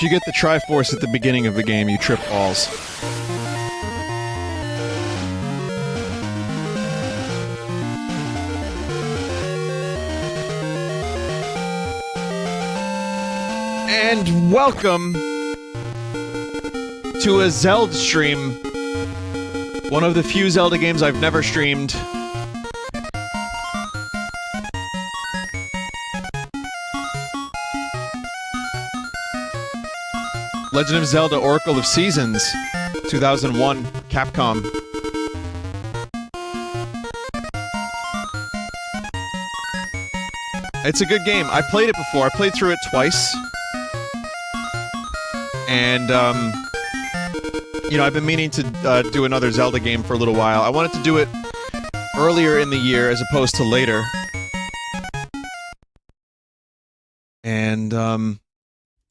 you get the Triforce at the beginning of the game, you trip balls. And welcome to a Zelda stream. One of the few Zelda games I've never streamed. Legend of Zelda Oracle of Seasons, 2001, Capcom. It's a good game. I played it before. I played through it twice. And, you know, I've been meaning to do another Zelda game for a little while. I wanted to do it earlier in the year as opposed to later. And,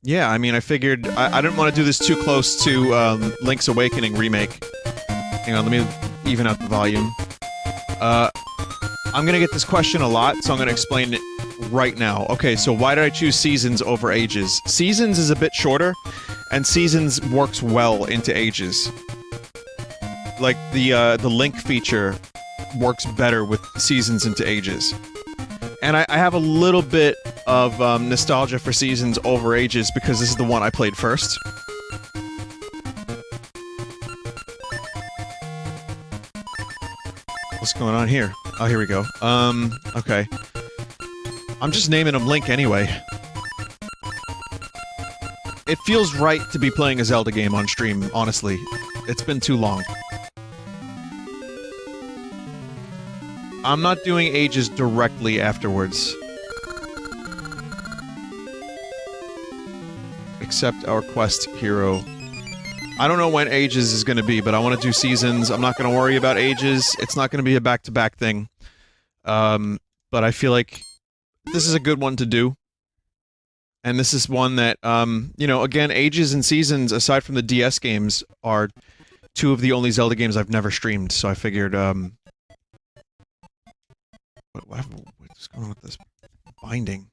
yeah, I mean, I figured I didn't want to do this too close to Link's Awakening remake. Hang on, let me even out the volume. I'm gonna get this question a lot, so I'm gonna explain it right now. Okay, so why did I choose Seasons over Ages? Seasons is a bit shorter, and Seasons works well into Ages. Like, the Link feature works better with Seasons into Ages. And I have a little bit of nostalgia for Seasons over Ages because this is the one I played first. What's going on here? Oh, here we go. Okay. I'm just naming him Link anyway. It feels right to be playing a Zelda game on stream, honestly. It's been too long. I'm not doing Ages directly afterwards. Except our quest hero. I don't know when Ages is gonna be, but I want to do Seasons. I'm not gonna worry about Ages. It's not gonna be a back-to-back thing. But I feel like this is a good one to do. And this is one that, you know, again, Ages and Seasons, aside from the DS games, are two of the only Zelda games I've never streamed, so I figured, what's going on with this binding?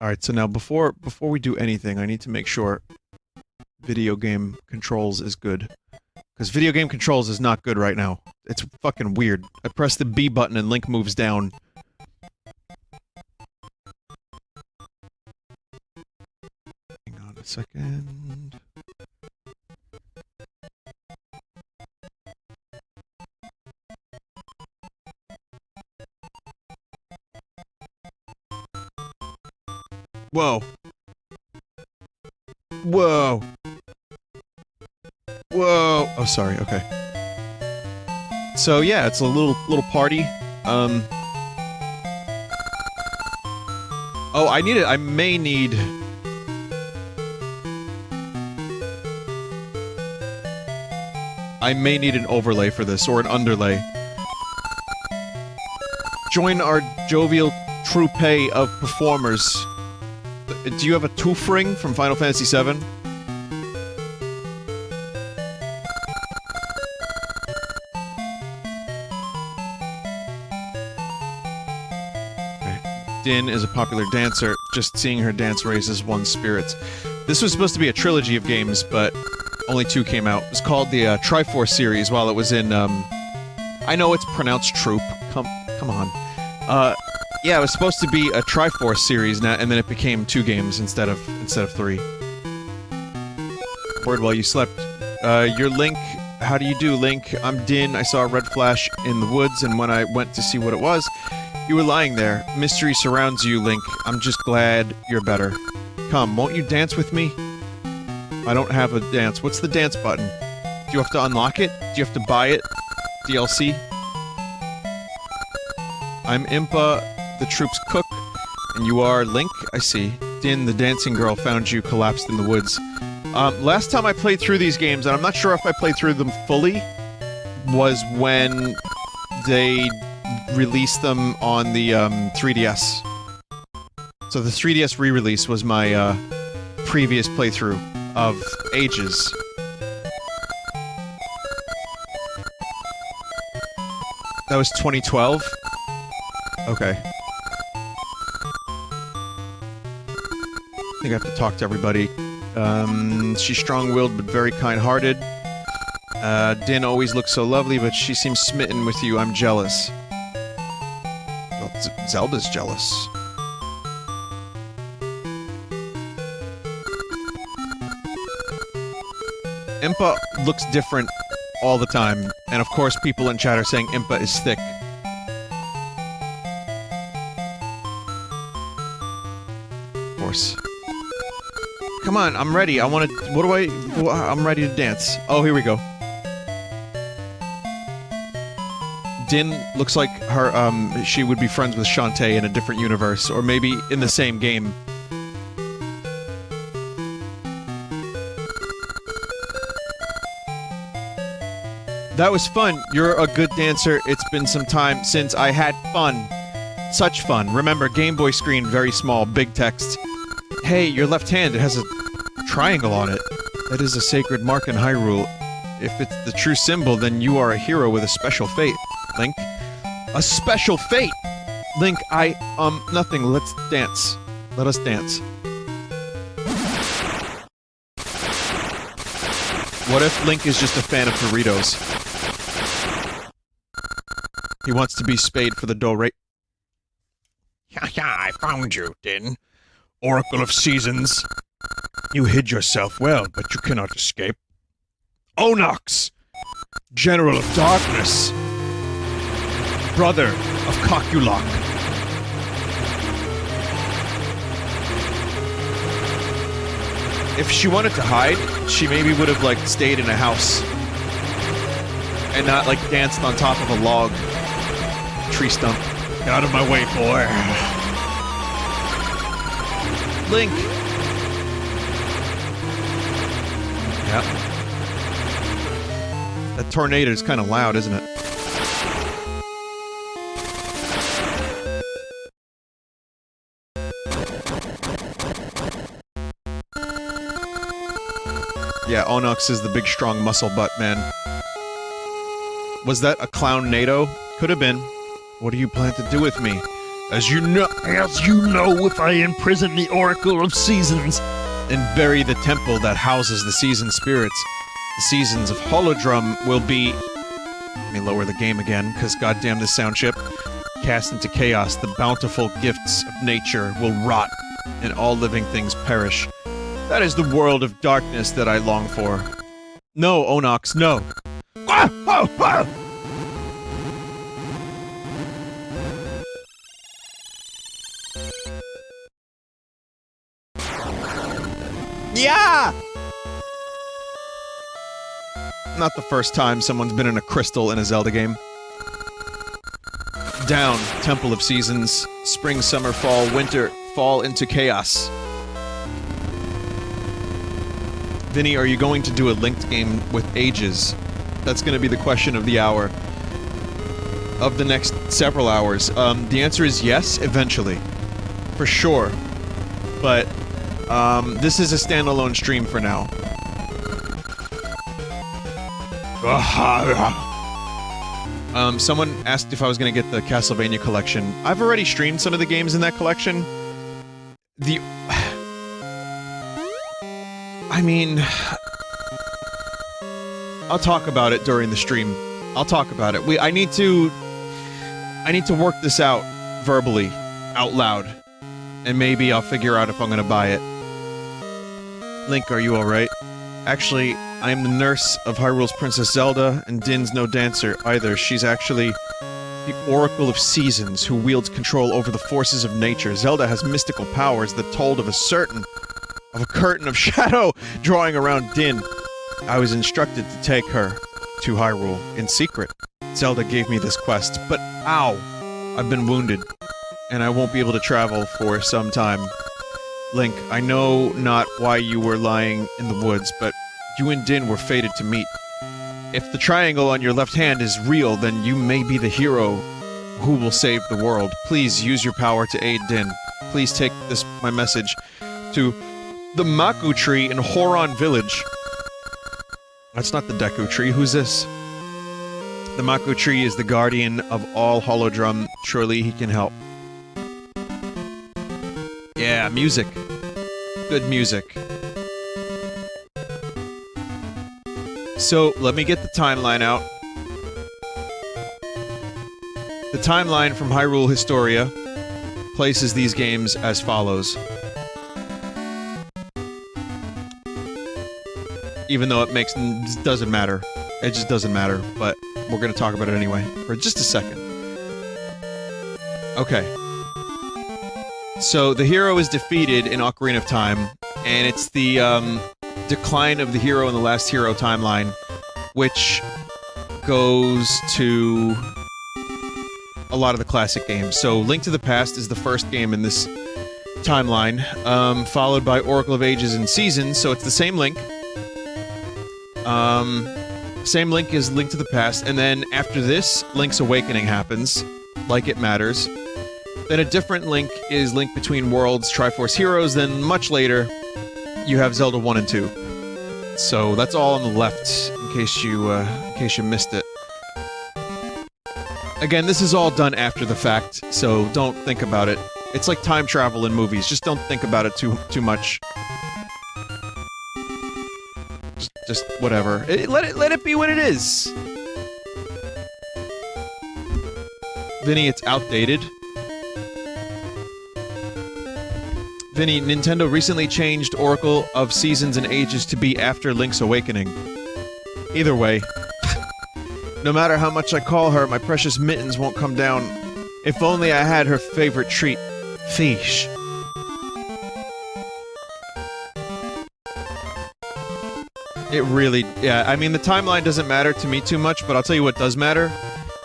Alright, so now before we do anything, I need to make sure video game controls is good. Because video game controls is not good right now. It's fucking weird. I press the B button and Link moves down. Hang on a second. Whoa. Whoa. Whoa. Oh, sorry. Okay. So, yeah, it's a little party. Oh, I may need... I may need an overlay for this, or an underlay. Join our jovial troupe of performers. Do you have a tooth ring from Final Fantasy VII? Okay. Din is a popular dancer. Just seeing her dance raises one's spirits. This was supposed to be a trilogy of games, but only 2 came out. It was called the Triforce series while it was in, I know it's pronounced Troop. Come on. Yeah, it was supposed to be a Triforce series now, and then it became 2 games instead of 3. Word while you slept. You're Link. How do you do, Link? I'm Din. I saw a red flash in the woods, and when I went to see what it was, you were lying there. Mystery surrounds you, Link. I'm just glad you're better. Come, won't you dance with me? I don't have a dance. What's the dance button? Do you have to unlock it? Do you have to buy it? DLC? I'm Impa, the troop's cook, and you are Link? I see. Din, the dancing girl, found you collapsed in the woods. Last time I played through these games, and I'm not sure if I played through them fully, was when they released them on the, 3DS. So the 3DS re-release was my, previous playthrough of Ages. That was 2012? Okay. think I have to talk to everybody. She's strong-willed but very kind-hearted. Din always looks so lovely, but she seems smitten with you. I'm jealous. Well, Zelda's jealous. Impa looks different all the time, and of course people in chat are saying Impa is thick. Of course. Come on, I'm ready. I want to... What do I... I'm ready to dance. Oh, here we go. Din looks like her, she would be friends with Shantae in a different universe, or maybe in the same game. That was fun. You're a good dancer. It's been some time since I had fun. Such fun. Remember, Game Boy screen, very small, big text. Hey, your left hand, it has a triangle on it. That is a sacred mark in Hyrule. If it's the true symbol, then you are a hero with a special fate, Link. A special fate! Link, nothing. Let's dance. Let us dance. What if Link is just a fan of Doritos? He wants to be spayed for the Dooret. Yeah, I found you, Din. Oracle of Seasons. You hid yourself well, but you cannot escape. Onox! General of Darkness! Brother of Coculok. If she wanted to hide, she maybe would have, like, stayed in a house. And not, like, danced on top of a log. Tree stump. Get out of my way, boy. Link! Yep. That tornado is kind of loud, isn't it? Yeah, Onox is the big strong muscle butt man. Was that a clown NATO? Could have been. What do you plan to do with me? As you know, if I imprison the Oracle of Seasons and bury the temple that houses the season spirits, the seasons of Holodrum will be... Let me lower the game again, because goddamn this sound chip. Cast into chaos, the bountiful gifts of nature will rot, and all living things perish. That is the world of darkness that I long for. No, Onox, no. Ah! Oh! Ah! Yeah! Not the first time someone's been in a crystal in a Zelda game. Down, Temple of Seasons, spring, summer, fall, winter, fall into chaos. Vinny, are you going to do a linked game with ages? That's gonna be the question of the hour. Of the next several hours. The answer is yes, eventually. For sure. But, this is a standalone stream for now. Someone asked if I was gonna get the Castlevania collection. I've already streamed some of the games in that collection. I mean... I'll talk about it during the stream. I'll talk about it. I need to work this out verbally, out loud. And maybe I'll figure out if I'm gonna buy it. Link, are you alright? Actually, I am the nurse of Hyrule's Princess Zelda, and Din's no dancer either. She's actually the Oracle of Seasons, who wields control over the forces of nature. Zelda has mystical powers that told of a curtain of shadow drawing around Din. I was instructed to take her to Hyrule in secret. Zelda gave me this quest, but ow! I've been wounded, and I won't be able to travel for some time. Link, I know not why you were lying in the woods, but you and Din were fated to meet. If the triangle on your left hand is real, then you may be the hero who will save the world. Please use your power to aid Din. Please take my message to the Maku tree in Horon Village. That's not the Deku tree. Who's this? The Maku tree is the guardian of all Holodrum. Surely he can help. Yeah, music. good music. So, let me get the timeline out. The timeline from Hyrule Historia places these games as follows. Even though it doesn't matter. It just doesn't matter, but we're gonna talk about it anyway, for just a second. Okay. So, the hero is defeated in Ocarina of Time, and it's the, decline of the hero in the last hero timeline, which goes to a lot of the classic games. So, Link to the Past is the first game in this timeline, followed by Oracle of Ages and Seasons, so it's the same Link. Same Link as Link to the Past, and then after this, Link's Awakening happens, like it matters. Then a different Link is Link Between Worlds, Triforce Heroes, then much later, you have Zelda 1 and 2. So that's all on the left, in case you missed it. Again, this is all done after the fact, so don't think about it. It's like time travel in movies, just don't think about it too much. Just whatever. Let it be what it is! Vinny, it's outdated. Vinny, Nintendo recently changed Oracle of Seasons and Ages to be after Link's Awakening. Either way. No matter how much I call her, my precious mittens won't come down. If only I had her favorite treat. Fish. It really... yeah, I mean, the timeline doesn't matter to me too much, but I'll tell you what does matter.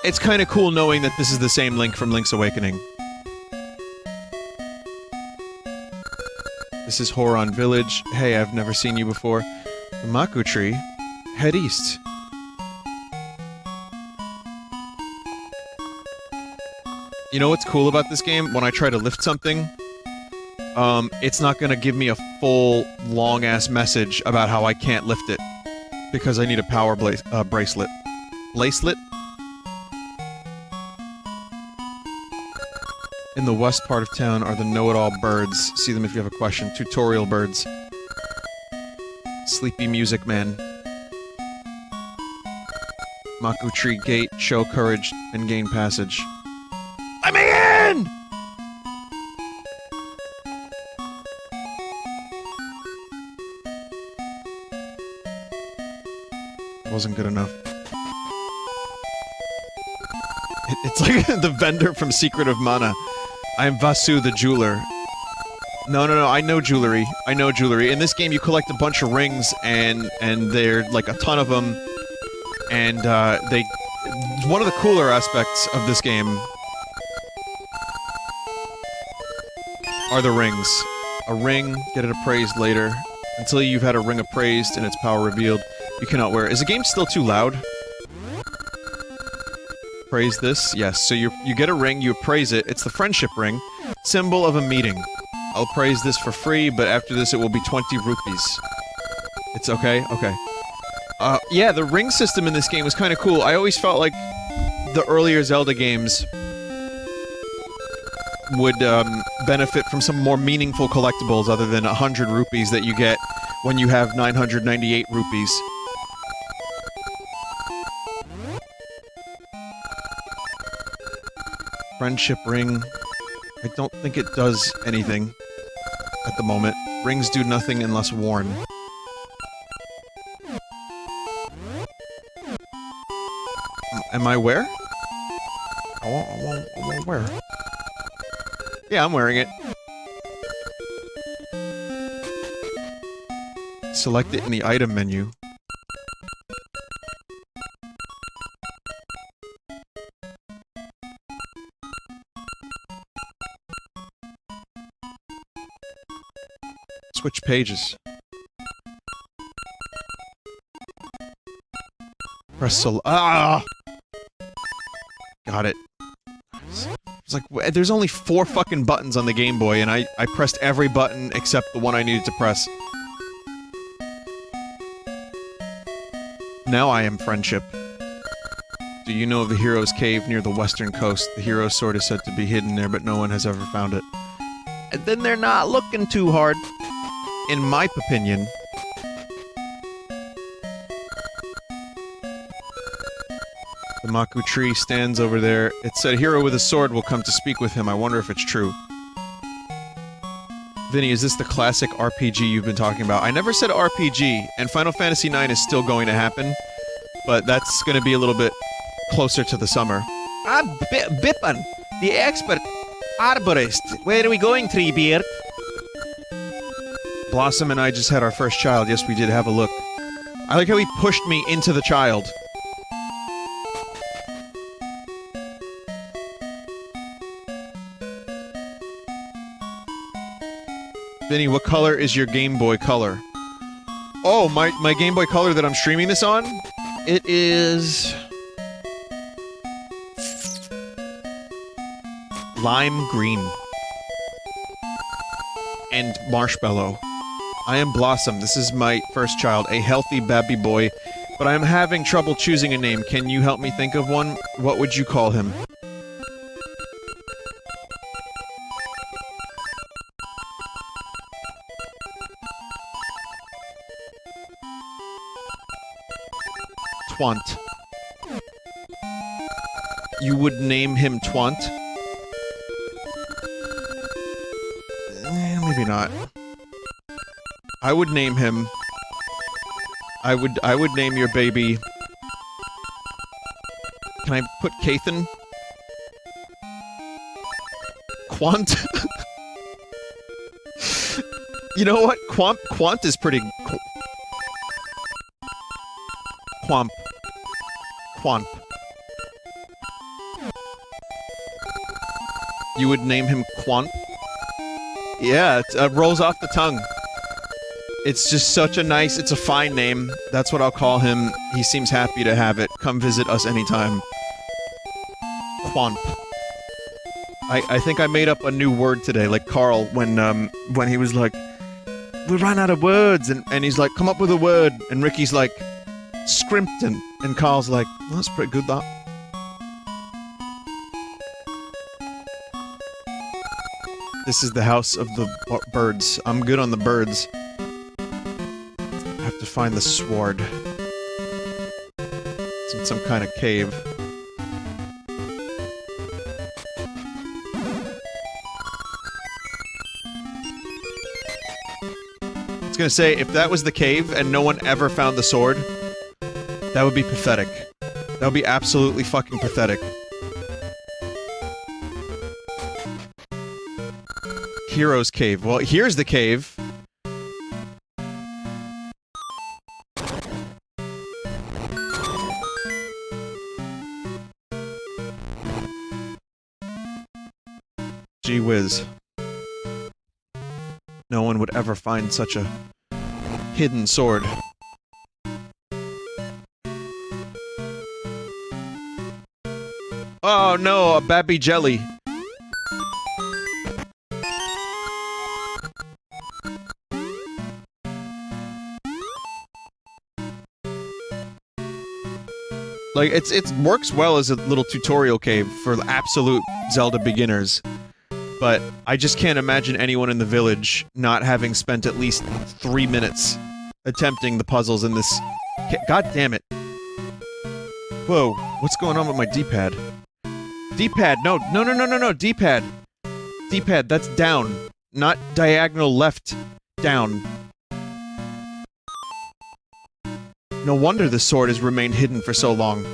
It's kinda cool knowing that this is the same Link from Link's Awakening. This is Horon Village. Hey, I've never seen you before. The Maku Tree. Head east. You know what's cool about this game? When I try to lift something, it's not gonna give me a full, long-ass message about how I can't lift it. Because I need a power bracelet. Bracelet? In the west part of town are the know-it-all birds. See them if you have a question. Tutorial birds. Sleepy Music Man. Maku Tree Gate. Show courage and gain passage. Let me in! Wasn't good enough. It's like the vendor from Secret of Mana. I am Vasu the jeweler. No, I know jewelry. I know jewelry. In this game, you collect a bunch of rings, and they're like a ton of them. And, one of the cooler aspects of this game are the rings. A ring, get it appraised later. Until you've had a ring appraised and its power revealed, you cannot wear it. Is the game still too loud? Praise this? Yes. So you get a ring, you appraise it. It's the friendship ring. Symbol of a meeting. I'll praise this for free, but after this it will be 20 rupees. It's okay? Okay. Yeah, the ring system in this game was kinda cool. I always felt like the earlier Zelda games would, benefit from some more meaningful collectibles other than 100 rupees that you get when you have 998 rupees. Friendship ring. I don't think it does anything at the moment. Rings do nothing unless worn. Am I where? I won't wear. Yeah, I'm wearing it. Select it in the item menu. Switch pages. Press ah! Got it. It's like, there's only 4 fucking buttons on the Game Boy, and I pressed every button except the one I needed to press. Now I am friendship. Do you know of the hero's cave near the western coast? The hero's sword is said to be hidden there, but no one has ever found it. And then they're not looking too hard. in my opinion. The Maku tree stands over there. It said, "A hero with a sword will come to speak with him." I wonder if it's true. Vinny, is this the classic RPG you've been talking about? I never said RPG, and Final Fantasy IX is still going to happen, but that's gonna be a little bit closer to the summer. I'm Bippin, the expert arborist. Where are we going, Treebeard? Blossom and I just had our first child. Yes, we did. Have a look. I like how he pushed me into the child. Vinny, what color is your Game Boy Color? Oh, my Game Boy Color that I'm streaming this on? It is... lime green. And marshmallow. I am Blossom. This is my first child, a healthy baby boy, but I am having trouble choosing a name. Can you help me think of one? What would you call him? Twant. You would name him Twant? Maybe not. I would name him... I would name your baby... Can I put Kathan? Quant? You know what? Quant is pretty... Quamp. Quamp. You would name him Quant? Yeah, it rolls off the tongue. It's just such a nice, it's a fine name. That's what I'll call him. He seems happy to have it. Come visit us anytime. Quamp. I think I made up a new word today, like Carl, when he was like, "We ran out of words," and he's like, "Come up with a word," and Ricky's like, "Scrimpton," and Carl's like, "Well, that's pretty good, that." This is the house of the birds. I'm good on the birds. I have to find the sword. It's in some kind of cave. I was gonna say, if that was the cave and no one ever found the sword, that would be pathetic. That would be absolutely fucking pathetic. Hero's Cave. Well, here's the cave. Gee whiz. No one would ever find such a hidden sword. Oh no, a babby jelly. Like, it works well as a little tutorial cave for absolute Zelda beginners. But I just can't imagine anyone in the village not having spent at least 3 minutes attempting the puzzles in this... God damn it. Whoa, what's going on with my D-pad? D-pad, no, D-pad. D-pad, that's down. Not diagonal left, down. No wonder the sword has remained hidden for so long.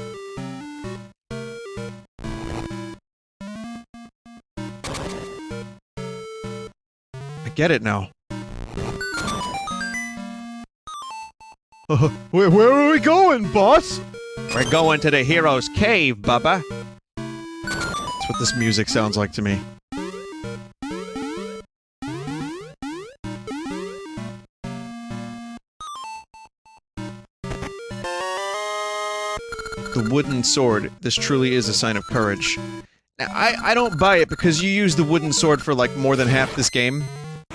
I get it now. Where are we going, boss? We're going to the hero's cave, Bubba. That's what this music sounds like to me. The wooden sword. This truly is a sign of courage. Now, I don't buy it because you use the wooden sword for like more than half this game.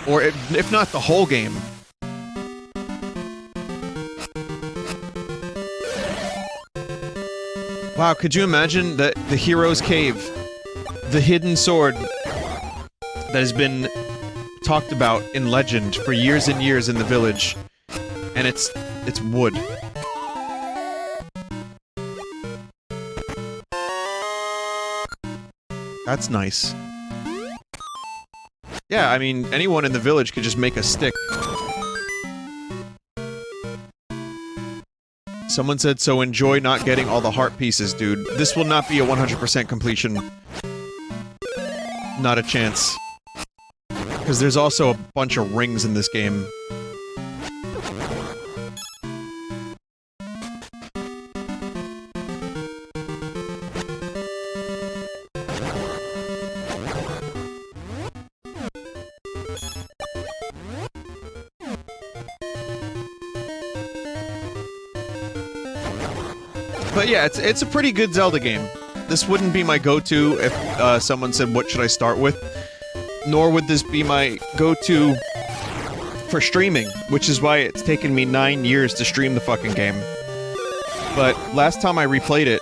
Or if not the whole game. Wow, could you imagine that the hero's cave, the hidden sword that has been talked about in legend for years and years in the village. And it's wood. That's nice. Yeah, I mean, anyone in the village could just make a stick. Someone said, so enjoy not getting all the heart pieces, dude. This will not be a 100% completion. Not a chance. Because there's also a bunch of rings in this game. But yeah, it's a pretty good Zelda game. This wouldn't be my go-to if someone said, what should I start with? Nor would this be my go-to for streaming, which is why it's taken me 9 years to stream the fucking game. But last time I replayed it,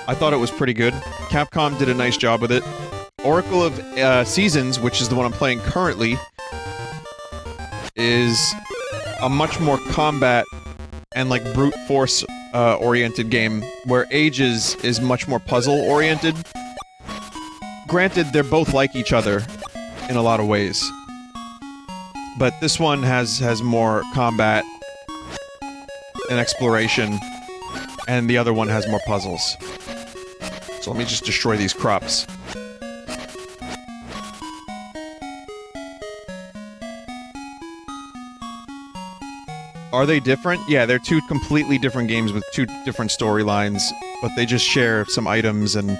I thought it was pretty good. Capcom did a nice job with it. Oracle of Seasons, which is the one I'm playing currently, is a much more combat and like brute force oriented game, where Ages is much more puzzle oriented. Granted, they're both like each other in a lot of ways, but this one has more combat and exploration, and the other one has more puzzles. So let me just destroy these crops. Are they different? Yeah, they're two completely different games with two different storylines, but they just share some items and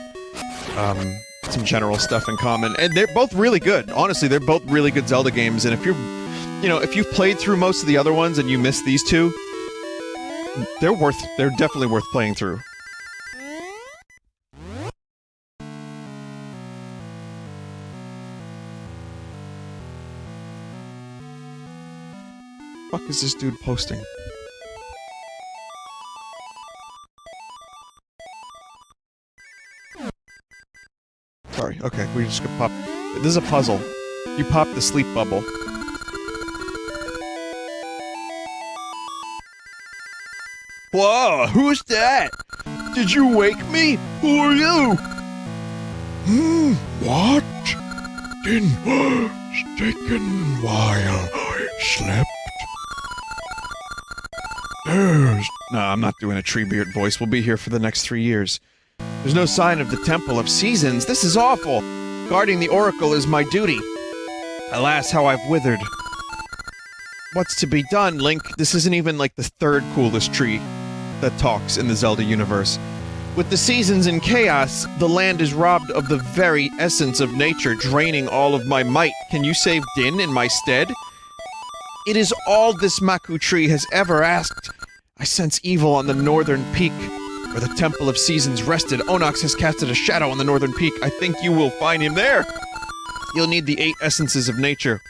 some general stuff in common. And they're both really good. Honestly, they're both really good Zelda games, and if you're, you know, if you've played through most of the other ones and you missed these two, they're definitely worth playing through. What the fuck is this dude posting? Sorry, okay, we just gonna pop... This is a puzzle. You pop the sleep bubble. Whoa, who's that? Did you wake me? Who are you? What? Been taken while I slept. No, I'm not doing a Treebeard voice. We'll be here for the next 3 years. There's no sign of the Temple of Seasons. This is awful. Guarding the Oracle is my duty. Alas, how I've withered. What's to be done, Link? This isn't even like the third coolest tree that talks in the Zelda universe. With the seasons in chaos, the land is robbed of the very essence of nature, draining all of my might. Can you save Din in my stead? It is all this Maku tree has ever asked. I sense evil on the northern peak, where the Temple of Seasons rested. Onox has casted a shadow on the northern peak. I think you will find him there. You'll need the 8 essences of nature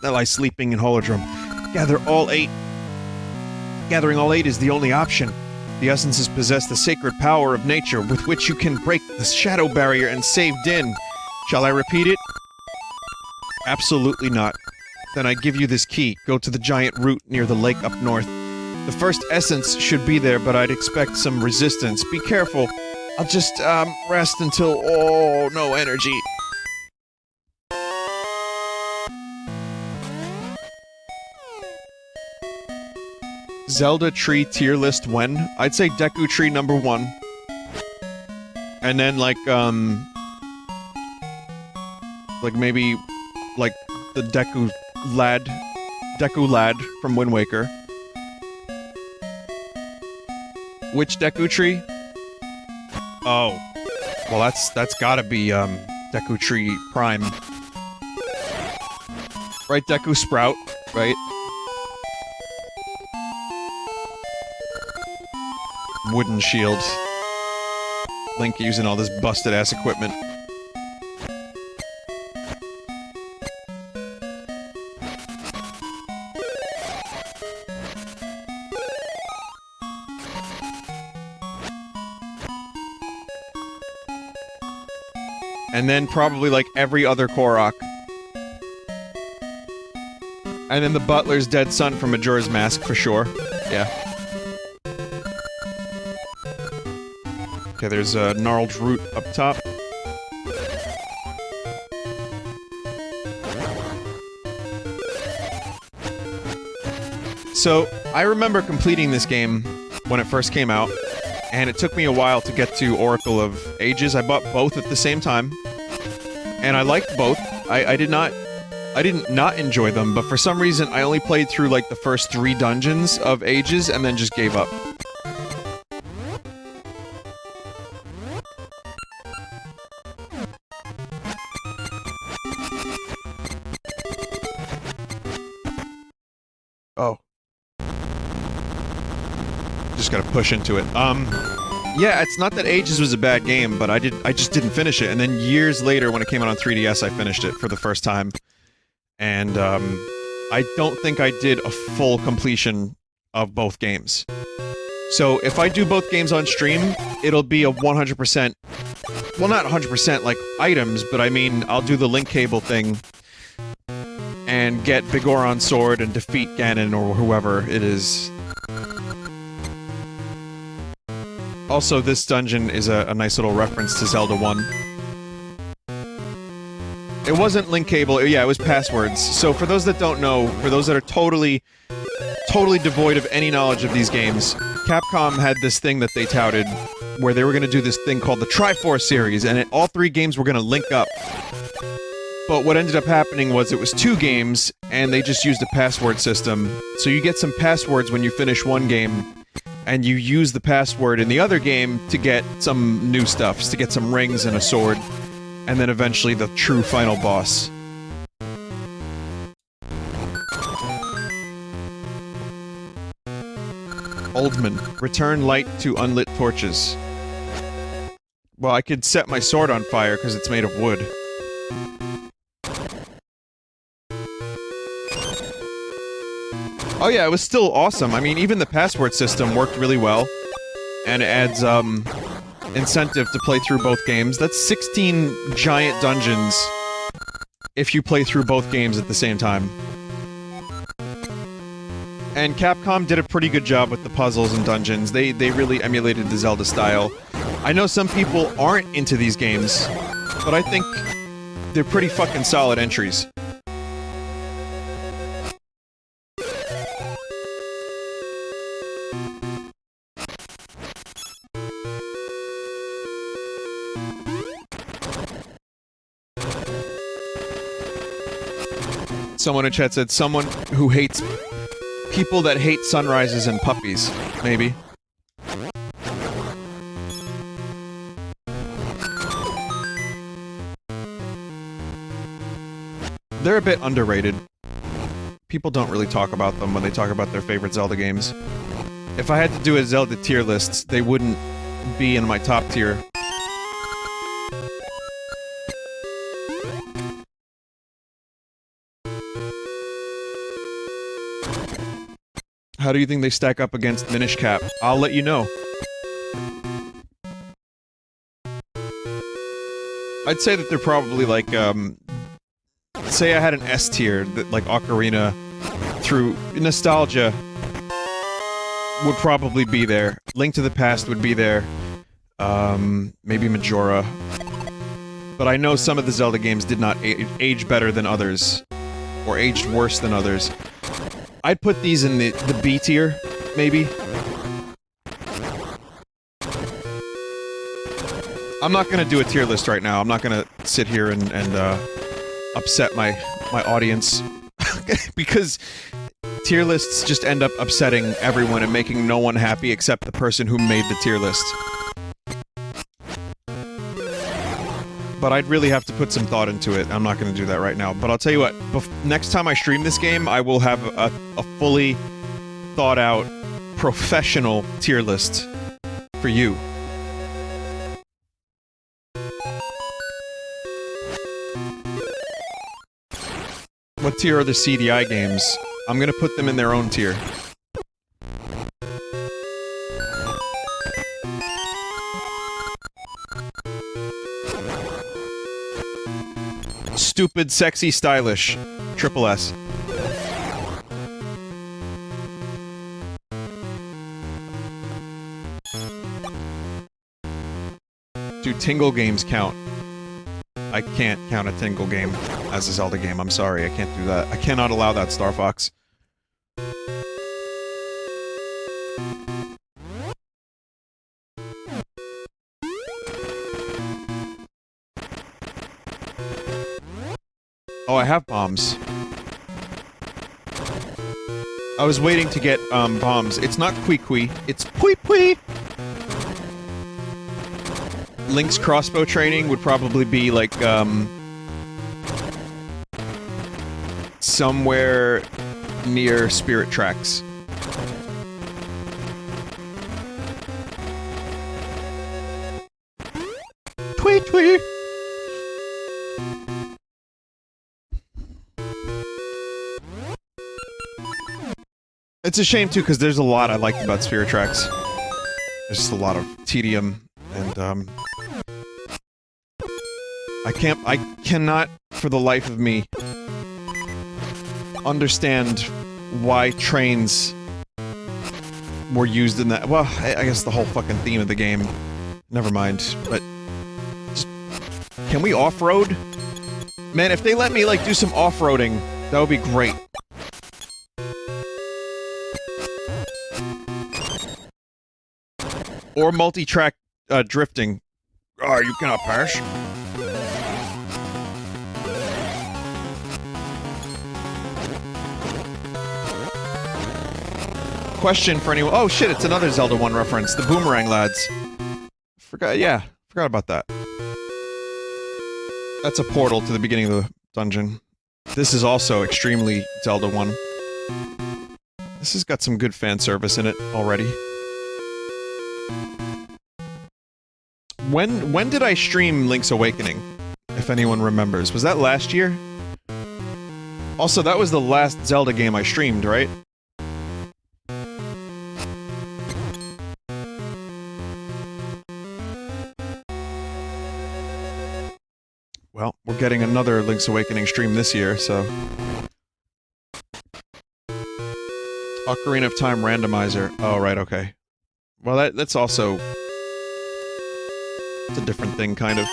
that lie sleeping in Holodrum. Gather all 8. Gathering all 8 is the only option. The essences possess the sacred power of nature, with which you can break the shadow barrier and save Din. Shall I repeat it? Absolutely not. Then I give you this key. Go to the giant root near the lake up north. The first essence should be there, but I'd expect some resistance. Be careful. I'll just, rest until... Oh, no energy. Zelda tree tier list when? I'd say Deku tree number 1. And then, like maybe, like, the Deku Lad from Wind Waker. Which Deku tree? Oh. Well, that's gotta be, Deku Tree Prime. Right, Deku Sprout, right? Wooden shield. Link using all this busted-ass equipment. And then probably like every other Korok. And then the butler's dead son from Majora's Mask, for sure. Yeah. Okay, there's a gnarled root up top. So, I remember completing this game when it first came out, and it took me a while to get to Oracle of Ages. I bought both at the same time, and I liked both. I didn't not enjoy them, but for some reason I only played through like the first 3 dungeons of Ages and then just gave up. Oh. Just gotta push into it. Yeah, it's not that Ages was a bad game, but I just didn't finish it, and then years later when it came out on 3DS I finished it for the first time. And, I don't think I did a full completion of both games. So, if I do both games on stream, it'll be a 100%... Well, not 100% like items, but I mean, I'll do the link cable thing and get Vigoron's sword and defeat Ganon or whoever it is. Also, this dungeon is a nice little reference to Zelda 1. It wasn't link cable, yeah, it was passwords. So for those that don't know, for those that are totally devoid of any knowledge of these games, Capcom had this thing that they touted where they were gonna do this thing called the Triforce series, and all 3 games were gonna link up. But what ended up happening was it was 2 games, and they just used a password system. So you get some passwords when you finish one game, and you use the password in the other game to get some new stuff, to get some rings and a sword. And then eventually the true final boss. Oldman, return light to unlit torches. Well, I could set my sword on fire because it's made of wood. Oh yeah, it was still awesome. I mean, even the password system worked really well. And it adds, incentive to play through both games. That's 16 giant dungeons if you play through both games at the same time. And Capcom did a pretty good job with the puzzles and dungeons. They really emulated the Zelda style. I know some people aren't into these games, but I think they're pretty fucking solid entries. Someone in chat said, someone who hates... people that hate sunrises and puppies, maybe. They're a bit underrated. People don't really talk about them when they talk about their favorite Zelda games. If I had to do a Zelda tier list, they wouldn't be in my top tier. How do you think they stack up against Minish Cap? I'll let you know. I'd say that they're probably like, say I had an S tier, that like Ocarina, through nostalgia, would probably be there. Link to the Past would be there. Maybe Majora. But I know some of the Zelda games did not age better than others. Or aged worse than others. I'd put these in the B tier, maybe. I'm not gonna do a tier list right now. I'm not gonna sit here and upset my audience. Because tier lists just end up upsetting everyone and making no one happy except the person who made the tier list. But I'd really have to put some thought into it. I'm not gonna do that right now. But I'll tell you what, next time I stream this game, I will have a fully thought-out, professional tier list for you. What tier are the CDI games? I'm gonna put them in their own tier. Stupid, sexy, stylish. Triple S. Do Tingle games count? I can't count a Tingle game as a Zelda game. I'm sorry, I can't do that. I cannot allow that, Star Fox. Oh, I have bombs. I was waiting to get, bombs. It's not Kui-Kui, it's Pui-Pui! Link's crossbow training would probably be, like, somewhere near Spirit Tracks. Tweet! It's a shame, too, because there's a lot I liked about Spirit Tracks. There's just a lot of tedium, and, I cannot, for the life of me, understand why trains were used in that. Well, I guess the whole fucking theme of the game. Never mind, but... just, can we off-road? Man, if they let me, like, do some off-roading, that would be great. Or multi-track, drifting. Oh, you cannot pass. Question for anyone. Oh shit, it's another Zelda 1 reference. The Boomerang Lads. Forgot about that. That's a portal to the beginning of the dungeon. This is also extremely Zelda 1. This has got some good fan service in it already. When did I stream Link's Awakening? If anyone remembers. Was that last year? Also, that was the last Zelda game I streamed, right? Well, we're getting another Link's Awakening stream this year, so... Ocarina of Time randomizer. Oh, right, okay. Well, that's also... it's a different thing, kind of.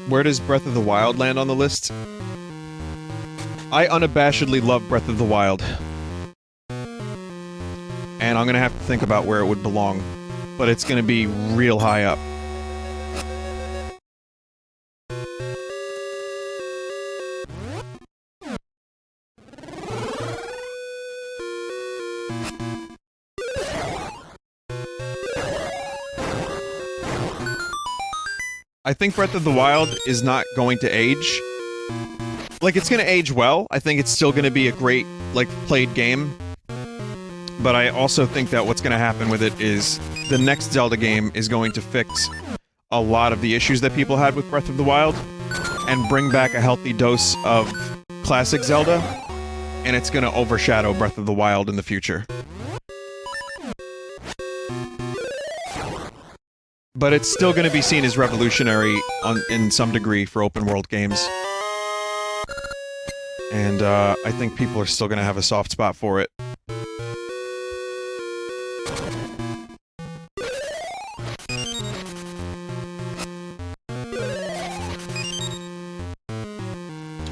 Where does Breath of the Wild land on the list? I unabashedly love Breath of the Wild. And I'm gonna have to think about where it would belong. But it's gonna be real high up. I think Breath of the Wild is not going to age. Like, it's gonna age well. I think it's still gonna be a great, like, played game. But I also think that what's gonna happen with it is the next Zelda game is going to fix a lot of the issues that people had with Breath of the Wild and bring back a healthy dose of classic Zelda, and it's gonna overshadow Breath of the Wild in the future. But it's still gonna be seen as revolutionary in some degree for open world games. And, I think people are still gonna have a soft spot for it.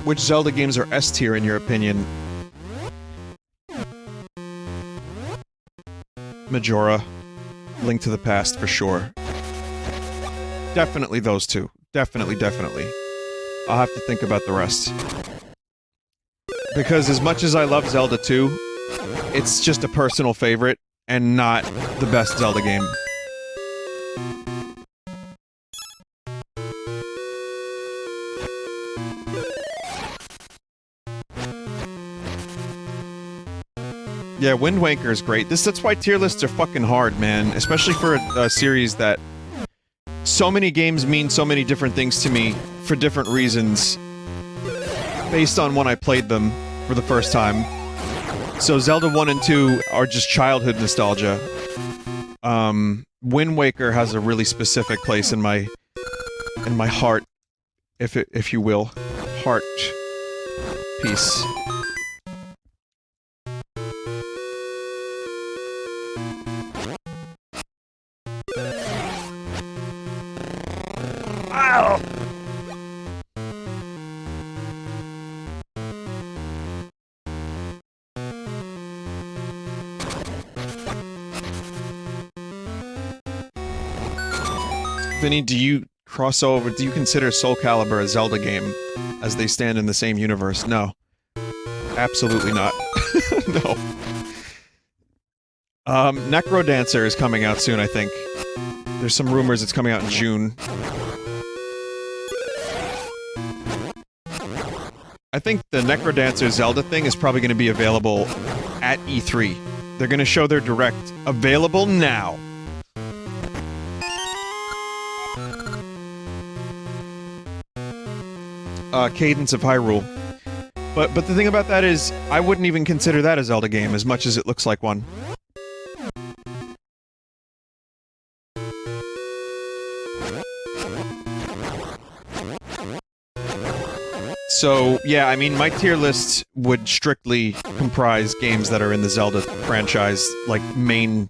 Which Zelda games are S tier in your opinion? Majora. Link to the Past for sure. Definitely those two. Definitely. I'll have to think about the rest. Because as much as I love Zelda 2, it's just a personal favorite and not the best Zelda game. Yeah, Wind Waker is great. That's why tier lists are fucking hard, man. Especially for a series that... so many games mean so many different things to me for different reasons. Based on when I played them for the first time. So Zelda 1 and 2 are just childhood nostalgia. Wind Waker has a really specific place in my heart, if you will. Heart piece. Vinny, do you cross over? Do you consider Soul Calibur a Zelda game, as they stand in the same universe? No. Absolutely not. No. Necrodancer is coming out soon, I think. There's some rumors it's coming out in June. I think the Necrodancer Zelda thing is probably going to be available at E3. They're going to show their direct. Available now. Cadence of Hyrule. But the thing about that is, I wouldn't even consider that a Zelda game as much as it looks like one. So, yeah, I mean, my tier list would strictly comprise games that are in the Zelda franchise, like, main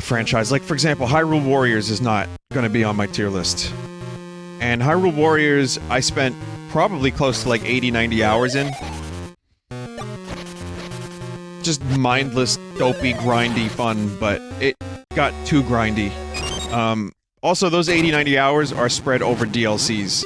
franchise. Like, for example, Hyrule Warriors is not gonna be on my tier list. And Hyrule Warriors, I spent probably close to like 80-90 hours in. Just mindless, dopey, grindy fun, but it got too grindy. Also, those 80-90 hours are spread over DLCs.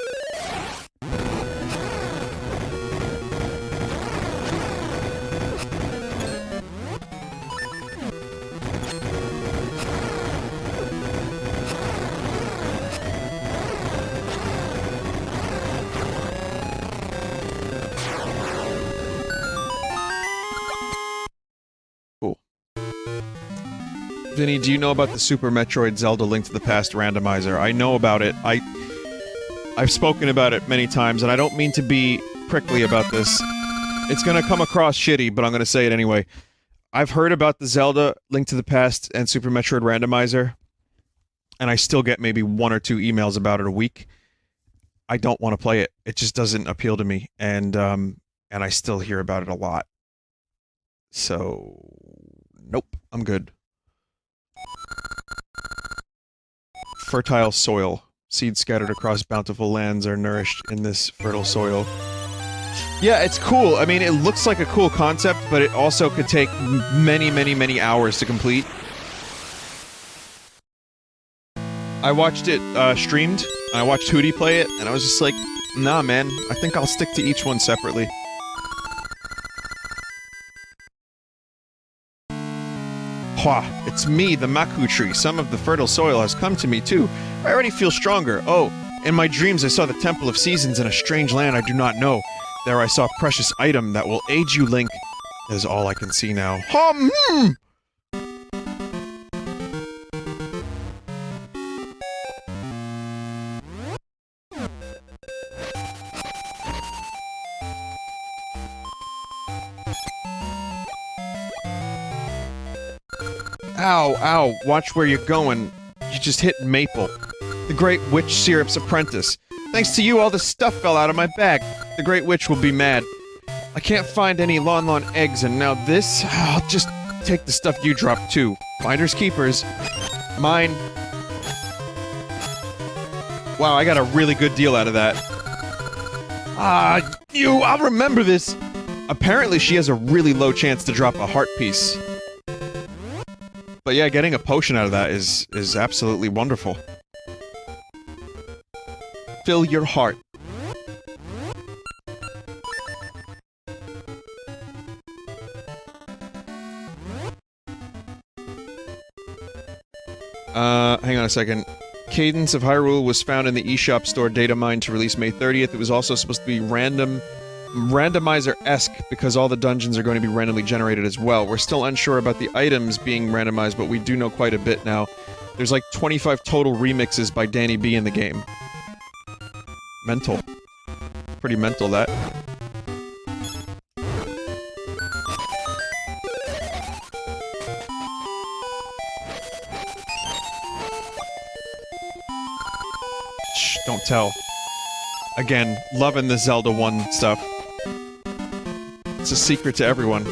Vinny, do you know about the Super Metroid Zelda Link to the Past randomizer? I know about it. I've spoken about it many times, and I don't mean to be prickly about this. It's gonna come across shitty, but I'm gonna say it anyway. I've heard about the Zelda Link to the Past and Super Metroid randomizer, and I still get maybe 1 or 2 emails about it a week. I don't want to play it. It just doesn't appeal to me, and I still hear about it a lot. So, nope, I'm good. Fertile soil. Seeds scattered across bountiful lands are nourished in this fertile soil. Yeah, it's cool. I mean, it looks like a cool concept, but it also could take many hours to complete. I watched it streamed, and I watched Hootie play it, and I was just like, nah man, I think I'll stick to each one separately. Hwa, it's me, the Maku tree. Some of the fertile soil has come to me too. I already feel stronger. Oh, in my dreams I saw the Temple of Seasons in a strange land I do not know. There I saw a precious item that will aid you, Link. That is all I can see now. Ow, ow, watch where you're going. You just hit Maple. The Great Witch Syrup's apprentice. Thanks to you, all this stuff fell out of my bag. The Great Witch will be mad. I can't find any Lon Lon eggs, and now this? I'll just take the stuff you dropped, too. Finders keepers. Mine. Wow, I got a really good deal out of that. I'll remember this! Apparently she has a really low chance to drop a heart piece. But yeah, getting a potion out of that is absolutely wonderful. Fill your heart. Hang on a second. Cadence of Hyrule was found in the eShop store data mine to release May 30th. It was also supposed to be randomizer-esque because all the dungeons are going to be randomly generated as well. We're still unsure about the items being randomized, but we do know quite a bit now. There's like 25 total remixes by Danny B in the game. Mental. Pretty mental, that. Shh, don't tell. Again, loving the Zelda 1 stuff. It's a secret to everyone.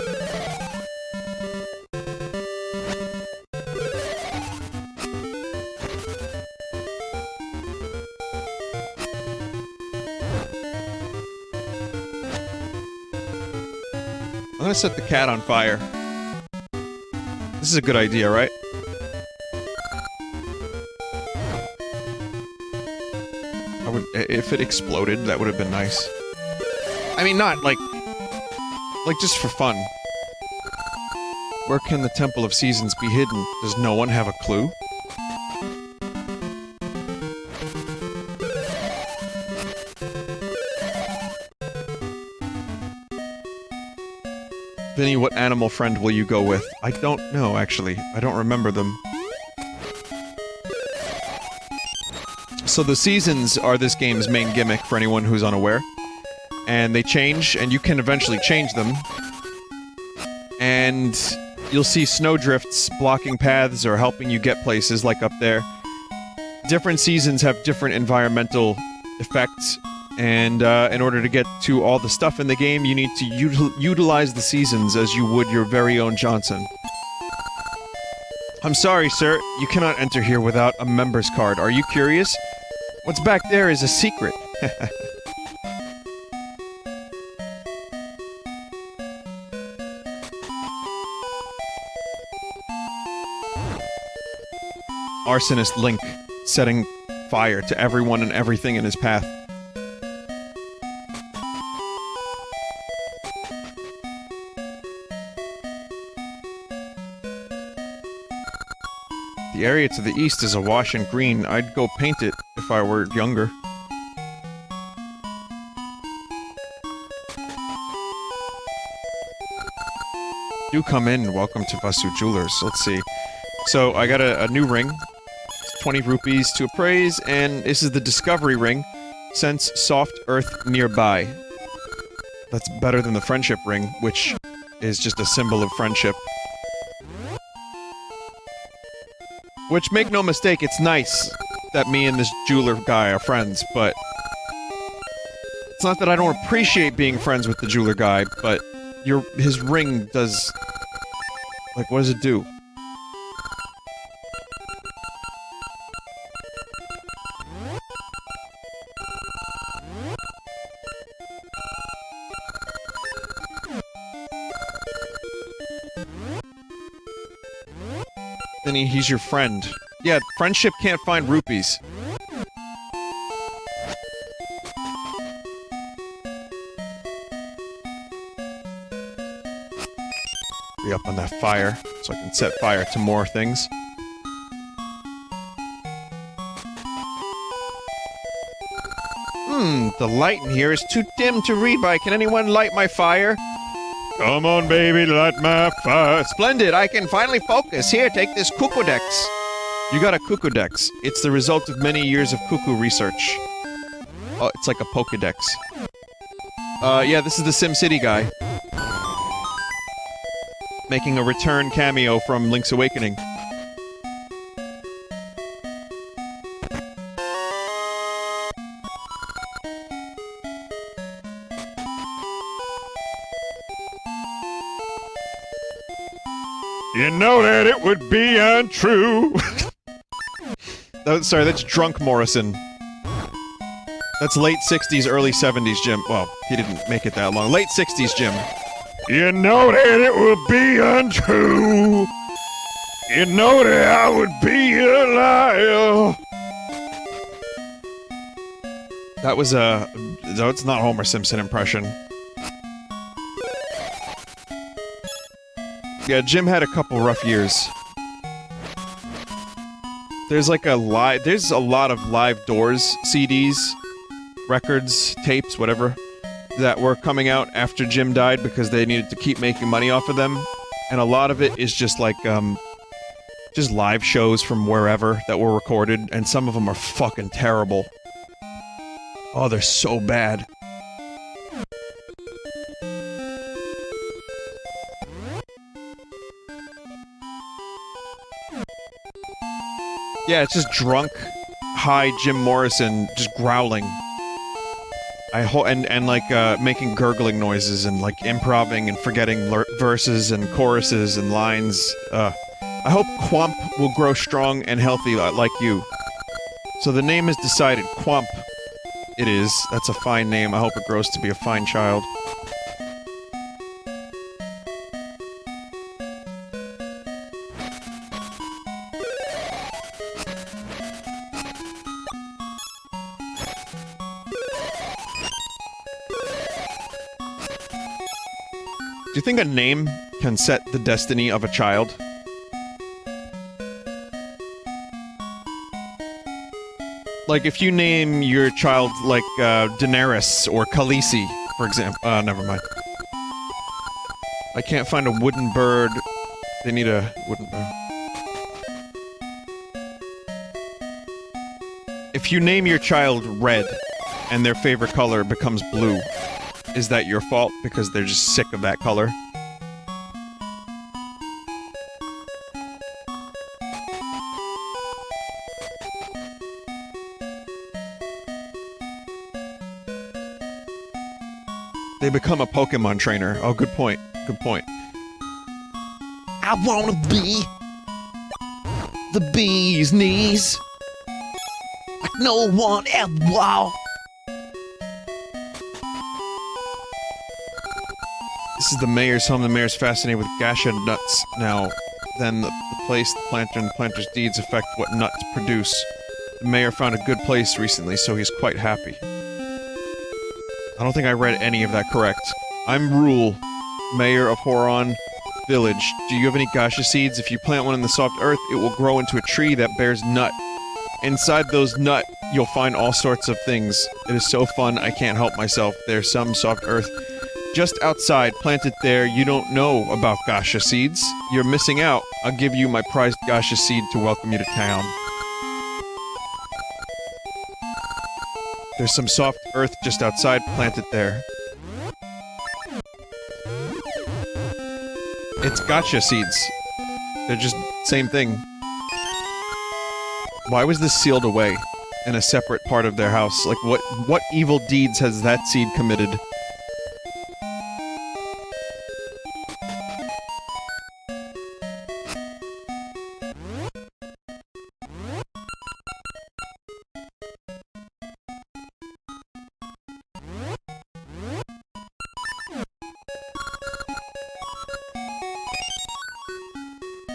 I'm gonna set the cat on fire. This is a good idea, right? if it exploded, that would have been nice. I mean, not, like, just for fun. Where can the Temple of Seasons be hidden? Does no one have a clue? Vinny, what animal friend will you go with? I don't know, actually. I don't remember them. So the seasons are this game's main gimmick for anyone who's unaware. And they change, and you can eventually change them. And you'll see snowdrifts blocking paths or helping you get places, like up there. Different seasons have different environmental effects, and in order to get to all the stuff in the game, you need to utilize the seasons as you would your very own Johnson. I'm sorry, sir. You cannot enter here without a member's card. Are you curious? What's back there is a secret. Arsonist Link, setting fire to everyone and everything in his path. The area to the east is awash in green. I'd go paint it if I were younger. Do come in. Welcome to Vasu Jewelers. Let's see. So, I got a new ring. It's 20 rupees to appraise, and this is the Discovery Ring. Sense soft earth nearby. That's better than the Friendship Ring, which is just a symbol of friendship. Which, make no mistake, it's nice that me and this jeweler guy are friends, but... It's not that I don't appreciate being friends with the jeweler guy, but his ring does... Like, what does it do? Vinny, he's your friend. Yeah, friendship can't find rupees. Be up on that fire, so I can set fire to more things. The light in here is too dim to read by. Can anyone light my fire? Come on, baby, light my fire. Splendid, I can finally focus. Here, take this Kukudex. You got a Kukudex. It's the result of many years of cuckoo research. Oh, it's like a Pokedex. Yeah, this is the SimCity guy. Making a return cameo from Link's Awakening. You know that it would be untrue. Sorry, that's Drunk Morrison. That's late 60s, early 70s, Jim. Well, he didn't make it that long. Late 60s, Jim. You know that it would be untrue. You know that I would be a liar. That was a... No, it's not Homer Simpson impression. Yeah, Jim had a couple rough years. There's like there's a lot of Live Doors CDs, records, tapes, whatever, that were coming out after Jim died because they needed to keep making money off of them. And a lot of it is just like, just live shows from wherever that were recorded, and some of them are fucking terrible. Oh, they're so bad. Yeah, it's just drunk, high Jim Morrison just growling. And making gurgling noises and like improvising and forgetting verses and choruses and lines. I hope Quamp will grow strong and healthy like you. So the name is decided. Quamp. It is. That's a fine name. I hope it grows to be a fine child. you think a name can set the destiny of a child? Like, if you name your child, like, Daenerys or Khaleesi, for example. Never mind. I can't find a wooden bird. They need a wooden bird. If you name your child Red, and their favorite color becomes blue, is that your fault because they're just sick of that color? They become a Pokemon trainer. Oh, good point. Good point. I wanna be the bee's knees like no one ever will. This is the mayor's home. The mayor's fascinated with gacha nuts now. Then the place, the planter, and the planter's deeds affect what nuts produce. The mayor found a good place recently, so he's quite happy. I don't think I read any of that correct. I'm Rule, mayor of Horon Village. Do you have any gacha seeds? If you plant one in the soft earth, it will grow into a tree that bears nut. Inside those nut, you'll find all sorts of things. It is so fun, I can't help myself. There's some soft earth just outside, planted there. You don't know about gacha seeds. You're missing out. I'll give you my prized gacha seed to welcome you to town. There's some soft earth just outside, planted there. It's gacha seeds. They're just same thing. Why was this sealed away in a separate part of their house? Like, what evil deeds has that seed committed?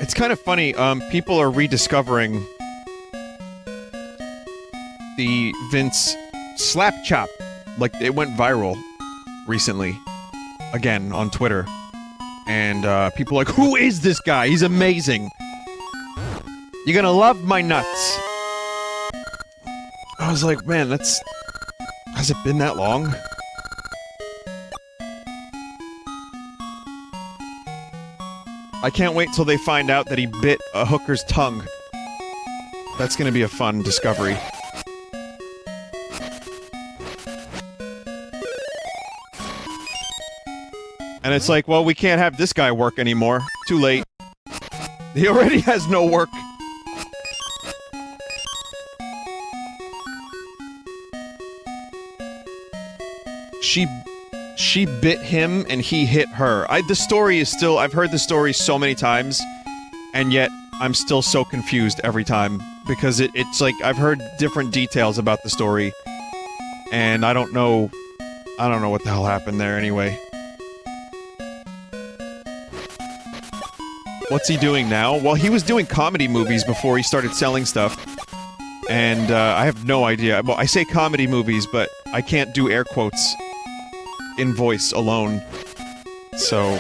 It's kind of funny, people are rediscovering the Vince slap chop. Like, it went viral recently. Again, on Twitter. And, people are like, who is this guy? He's amazing! You're gonna love my nuts! I was like, man, that's... Has it been that long? I can't wait till they find out that he bit a hooker's tongue. That's gonna be a fun discovery. And it's like, well, we can't have this guy work anymore. Too late. He already has no work. She bit him and he hit her. The story is still... I've heard the story so many times, and yet I'm still so confused every time. Because it's like, I've heard different details about the story, and I don't know what the hell happened there anyway. What's he doing now? Well, he was doing comedy movies before he started selling stuff. And, I have no idea. Well, I say comedy movies, but I can't do air quotes in voice alone. So...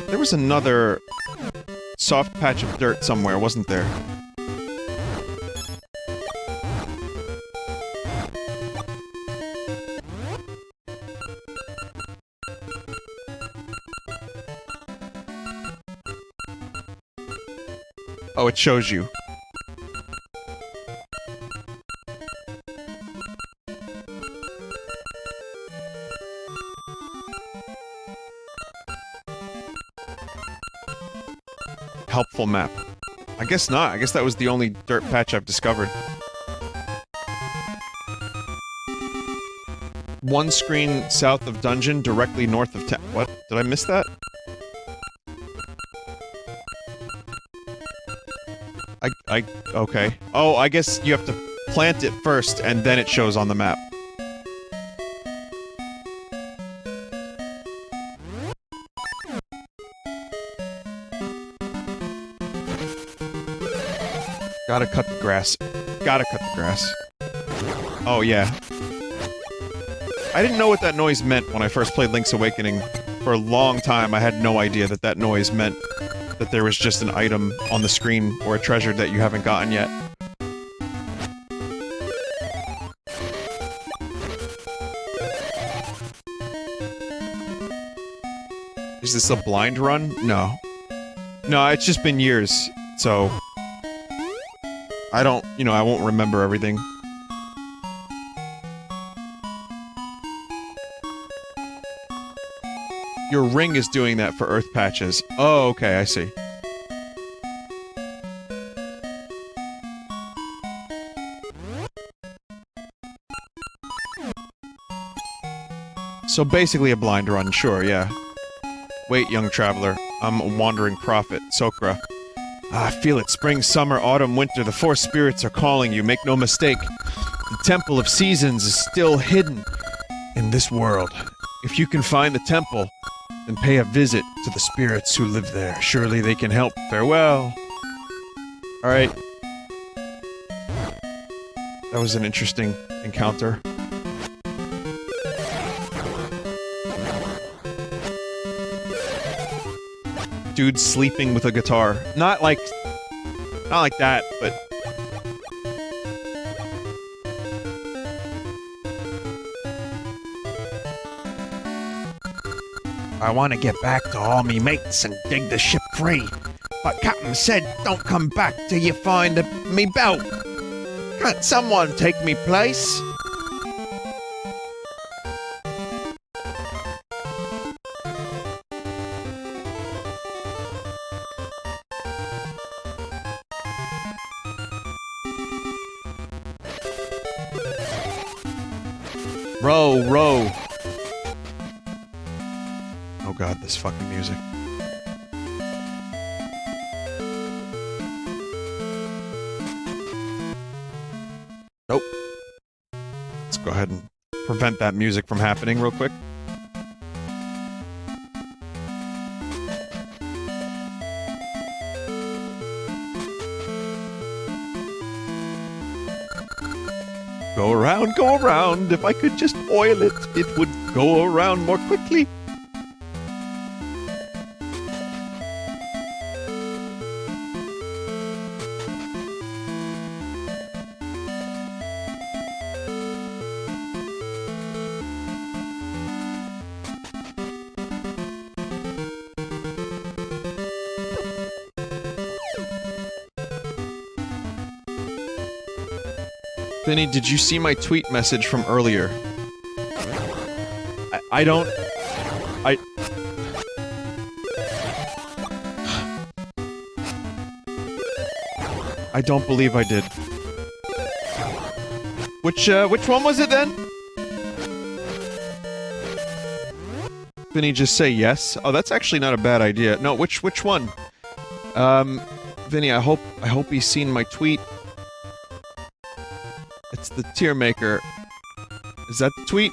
There was another soft patch of dirt somewhere, wasn't there? Oh, it shows you. Helpful map. I guess not. I guess that was the only dirt patch I've discovered. One screen south of dungeon, directly north of town. What? Did I miss that? Okay. Oh, I guess you have to plant it first, and then it shows on the map. Gotta cut the grass. Gotta cut the grass. Oh, yeah. I didn't know what that noise meant when I first played Link's Awakening. For a long time, I had no idea that that noise meant that there was just an item on the screen or a treasure that you haven't gotten yet. Is this a blind run? No. No, it's just been years, so... I don't, you know, I won't remember everything. Your ring is doing that for earth patches. Oh, okay, I see. So basically a blind run, sure, yeah. Wait, young traveler. I'm a wandering prophet, Sokra. I feel it. Spring, summer, autumn, winter. The four spirits are calling you. Make no mistake. The Temple of Seasons is still hidden in this world. If you can find the temple, then pay a visit to the spirits who live there. Surely they can help. Farewell. Alright. That was an interesting encounter. Dude sleeping with a guitar. Not like that, but... I want to get back to all me mates and dig the ship free. But Captain said don't come back till you find me belt. Can't someone take me place? Row, row. Oh god, this fucking music. Nope. Let's go ahead and prevent that music from happening real quick. Go around, if I could just oil it, it would go around more quickly. Vinny, did you see my tweet message from earlier? I don't... I don't believe I did. Which one was it then? Vinny, just say yes. Oh, that's actually not a bad idea. No, which one? Vinny, I hope he's seen my tweet. It's the tier maker. Is that the tweet?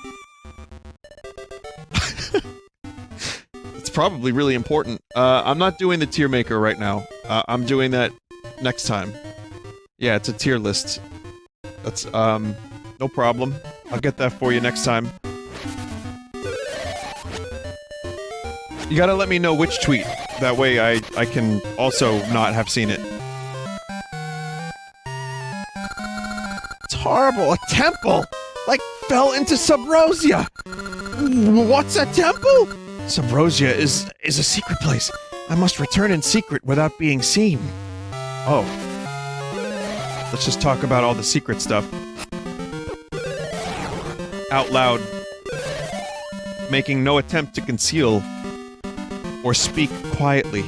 It's probably really important. I'm not doing the tier maker right now. I'm doing that next time. Yeah, it's a tier list. That's, no problem. I'll get that for you next time. You gotta let me know which tweet. That way I can also not have seen it. Horrible, a temple! Like, fell into Subrosia! What's a temple? Subrosia is a secret place. I must return in secret without being seen. Oh. Let's just talk about all the secret stuff. Out loud. Making no attempt to conceal or speak quietly.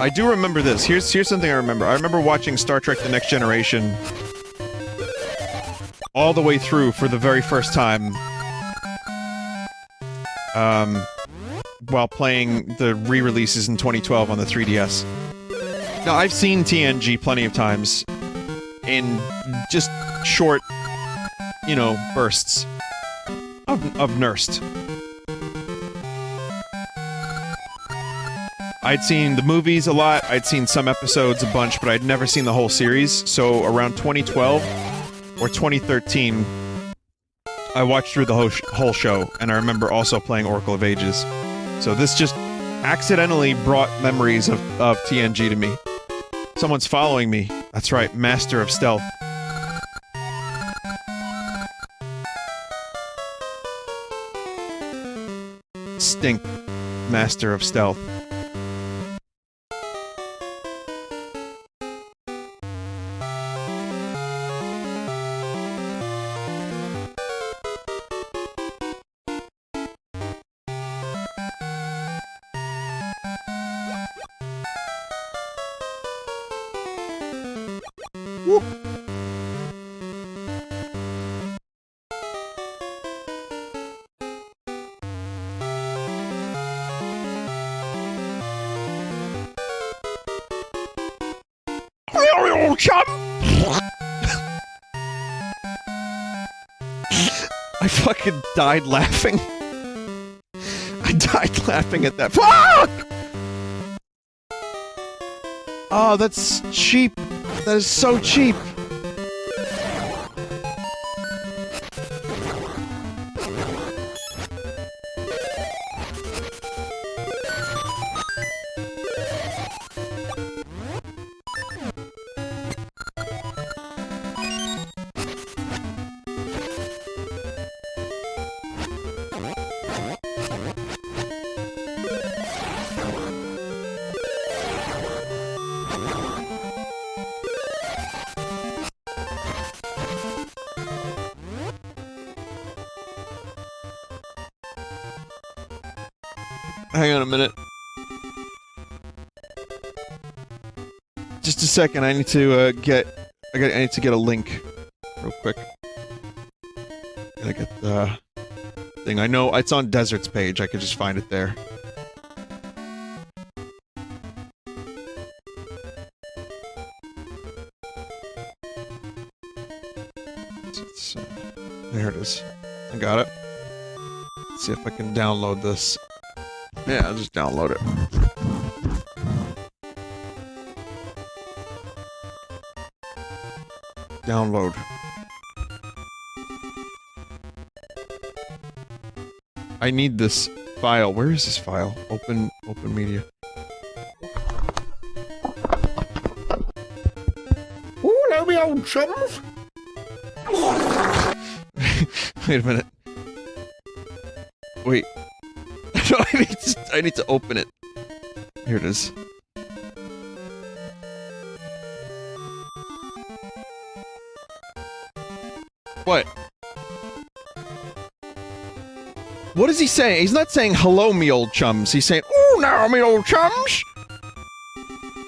I do remember this. Here's something I remember. I remember watching Star Trek The Next Generation all the way through for the very first time. While playing the re-releases in 2012 on the 3DS. Now, I've seen TNG plenty of times in just short, you know, bursts of nursed. I'd seen the movies a lot, I'd seen some episodes a bunch, but I'd never seen the whole series, so around 2012 or 2013, I watched through the whole show, and I remember also playing Oracle of Ages. So this just accidentally brought memories of TNG to me. Someone's following me. That's right, Master of Stealth. Stink. Master of Stealth. Woo. Old chum! I fucking died laughing. I died laughing at that. Fuck! Oh, that's cheap. That is so cheap. Hang on a minute. Just a second. I need to get. I need to get a link, real quick. Gotta get the thing. I know it's on Desert's page. I could just find it there. There it is. I got it. Let's see if I can download this. Yeah, I'll just download it. Download. I need this file. Where is this file? Open media. Oh, now we old chums. Wait a minute. Wait. No, I need to open it. Here it is. What? What is he saying? He's not saying hello, me old chums. He's saying, "Ooh, now, me old chums."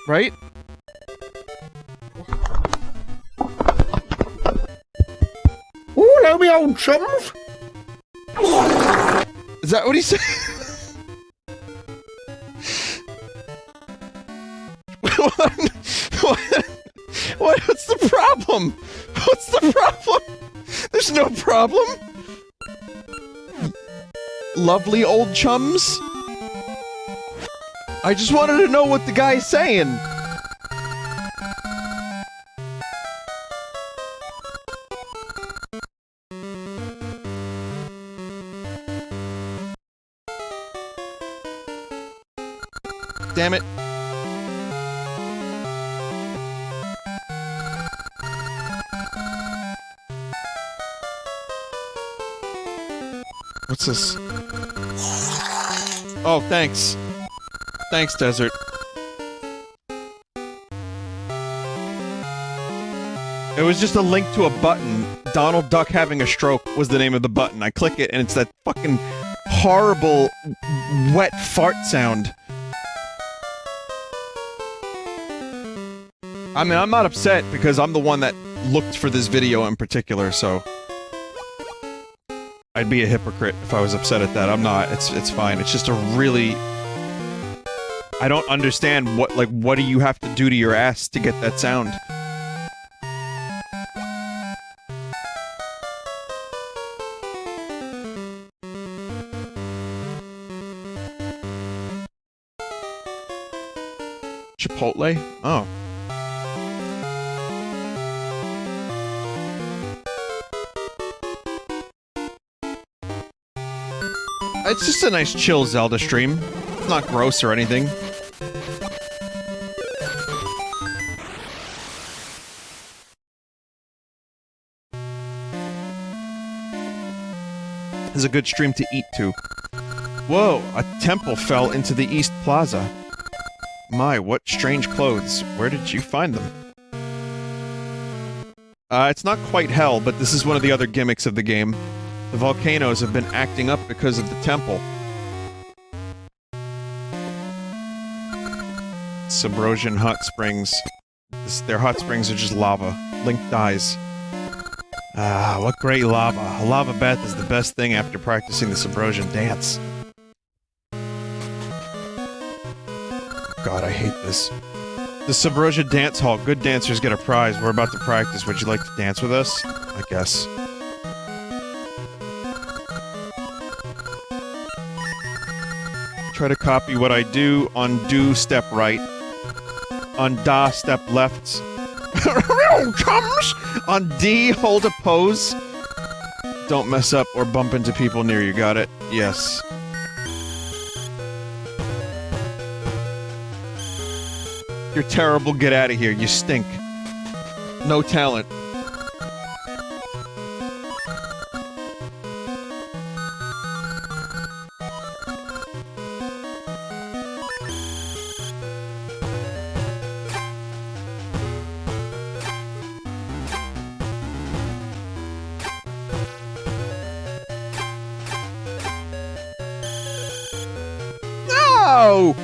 Right? Oh, now we old chums. Is that what he said? What's the problem? What's the problem? There's no problem. Lovely old chums. I just wanted to know what the guy's saying. Damn it. What's this? Oh, thanks. Thanks, Desert. It was just a link to a button. Donald Duck having a stroke was the name of the button. I click it and it's that fucking horrible wet fart sound. I mean, I'm not upset because I'm the one that looked for this video in particular, so I'd be a hypocrite if I was upset at that. I'm not. It's fine. It's just a really... I don't understand what do you have to do to your ass to get that sound? Chipotle? Oh. It's just a nice chill Zelda stream. It's not gross or anything. It's a good stream to eat to. Whoa, a temple fell into the East Plaza. My, what strange clothes. Where did you find them? It's not quite hell, but this is one of the other gimmicks of the game. The volcanoes have been acting up because of the temple. Subrosian hot springs. Their hot springs are just lava. Link dies. Ah, what great lava. A lava bath is the best thing after practicing the Subrosian dance. God, I hate this. The Subrosia Dance Hall. Good dancers get a prize. We're about to practice. Would you like to dance with us? I guess. Try to copy what I do. On do, step right. On da, step left. Chums! On D, hold a pose. Don't mess up or bump into people near you. Got it? Yes. You're terrible, get out of here, you stink. No talent. No!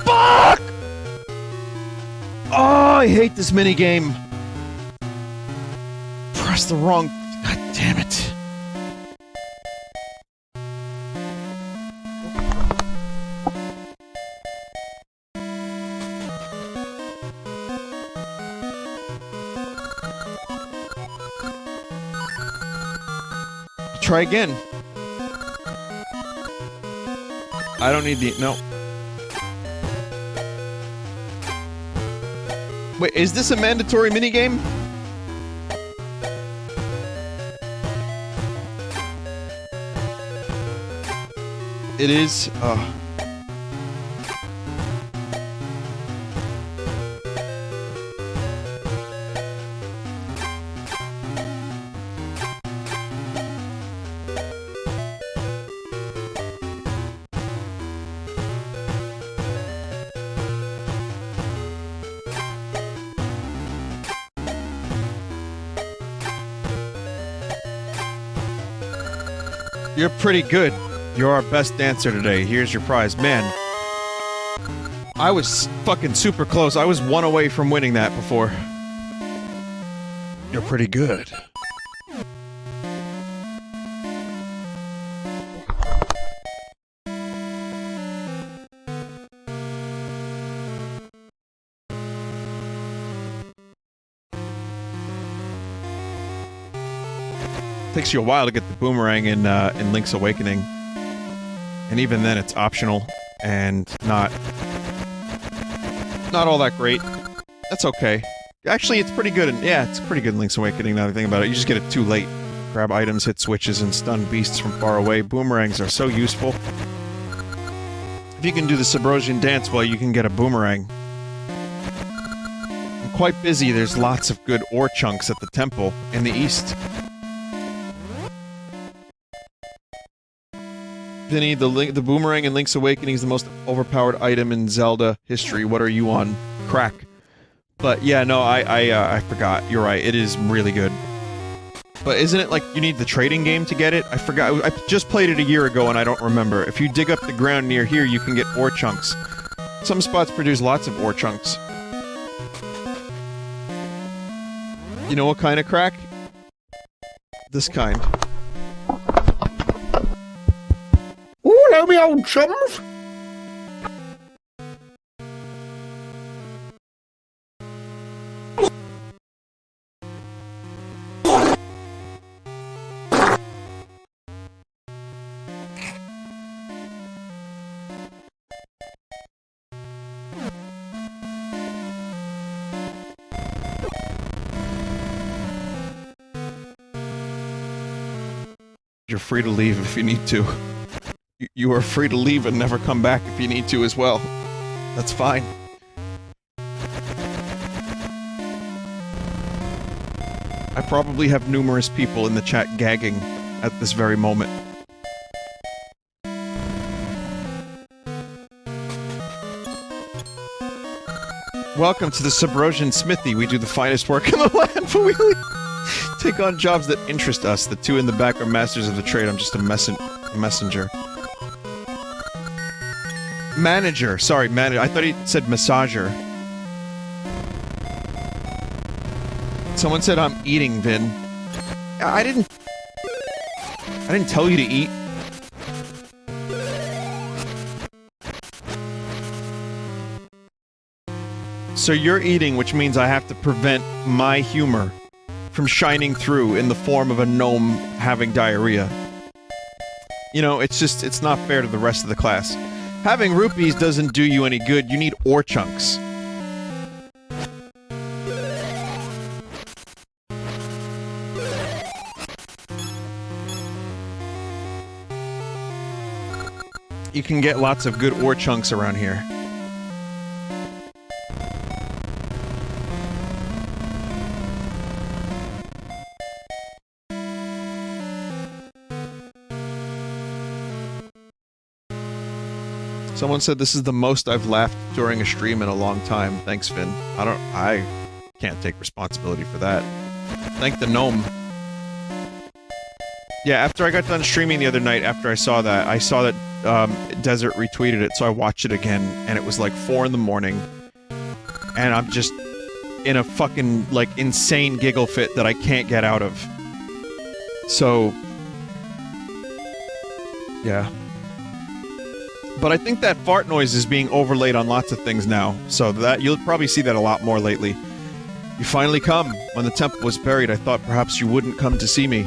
Fuck! Oh, I hate this minigame. Press the wrong... God damn it. Try again. I don't need the... No. Wait, is this a mandatory minigame? It is? You're pretty good. You're our best dancer today. Here's your prize. Man, I was fucking super close. I was one away from winning that before. You're pretty good. Takes you a while to get the boomerang in Link's Awakening. And even then, it's optional, and not all that great. That's okay. Actually, it's pretty good, yeah, it's pretty good in Link's Awakening, now that I think about it. You just get it too late. Grab items, hit switches, and stun beasts from far away. Boomerangs are so useful. If you can do the Subrosian dance well, you can get a boomerang. I'm quite busy, there's lots of good ore chunks at the temple in the east. Vinny, the boomerang in Link's Awakening is the most overpowered item in Zelda history. What are you on? Crack. But yeah, no, I forgot. You're right. It is really good. But isn't it like you need the trading game to get it? I forgot. I just played it a year ago and I don't remember. If you dig up the ground near here, you can get ore chunks. Some spots produce lots of ore chunks. You know what kind of crack? This kind. Ooh, hello, me old chums. You're free to leave if you need to. You are free to leave and never come back if you need to as well. That's fine. I probably have numerous people in the chat gagging at this very moment. Welcome to the Subrosian Smithy. We do the finest work in the land, but we take on jobs that interest us. The two in the back are masters of the trade. I'm just a messenger. Manager. Sorry, manager. I thought he said massager. Someone said I'm eating, Vin. I didn't tell you to eat. So you're eating, which means I have to prevent my humor from shining through in the form of a gnome having diarrhea. You know, it's not fair to the rest of the class. Having rupees doesn't do you any good. You need ore chunks. You can get lots of good ore chunks around here. Someone said this is the most I've laughed during a stream in a long time. Thanks, Vin. I can't take responsibility for that. Thank the gnome. Yeah, after I got done streaming the other night, after I saw that Desert retweeted it, so I watched it again, and it was like 4 in the morning, and I'm just in a fucking, like, insane giggle fit that I can't get out of. So... yeah. But I think that fart noise is being overlaid on lots of things now, so that you'll probably see that a lot more lately. You finally come. When the temple was buried, I thought perhaps you wouldn't come to see me.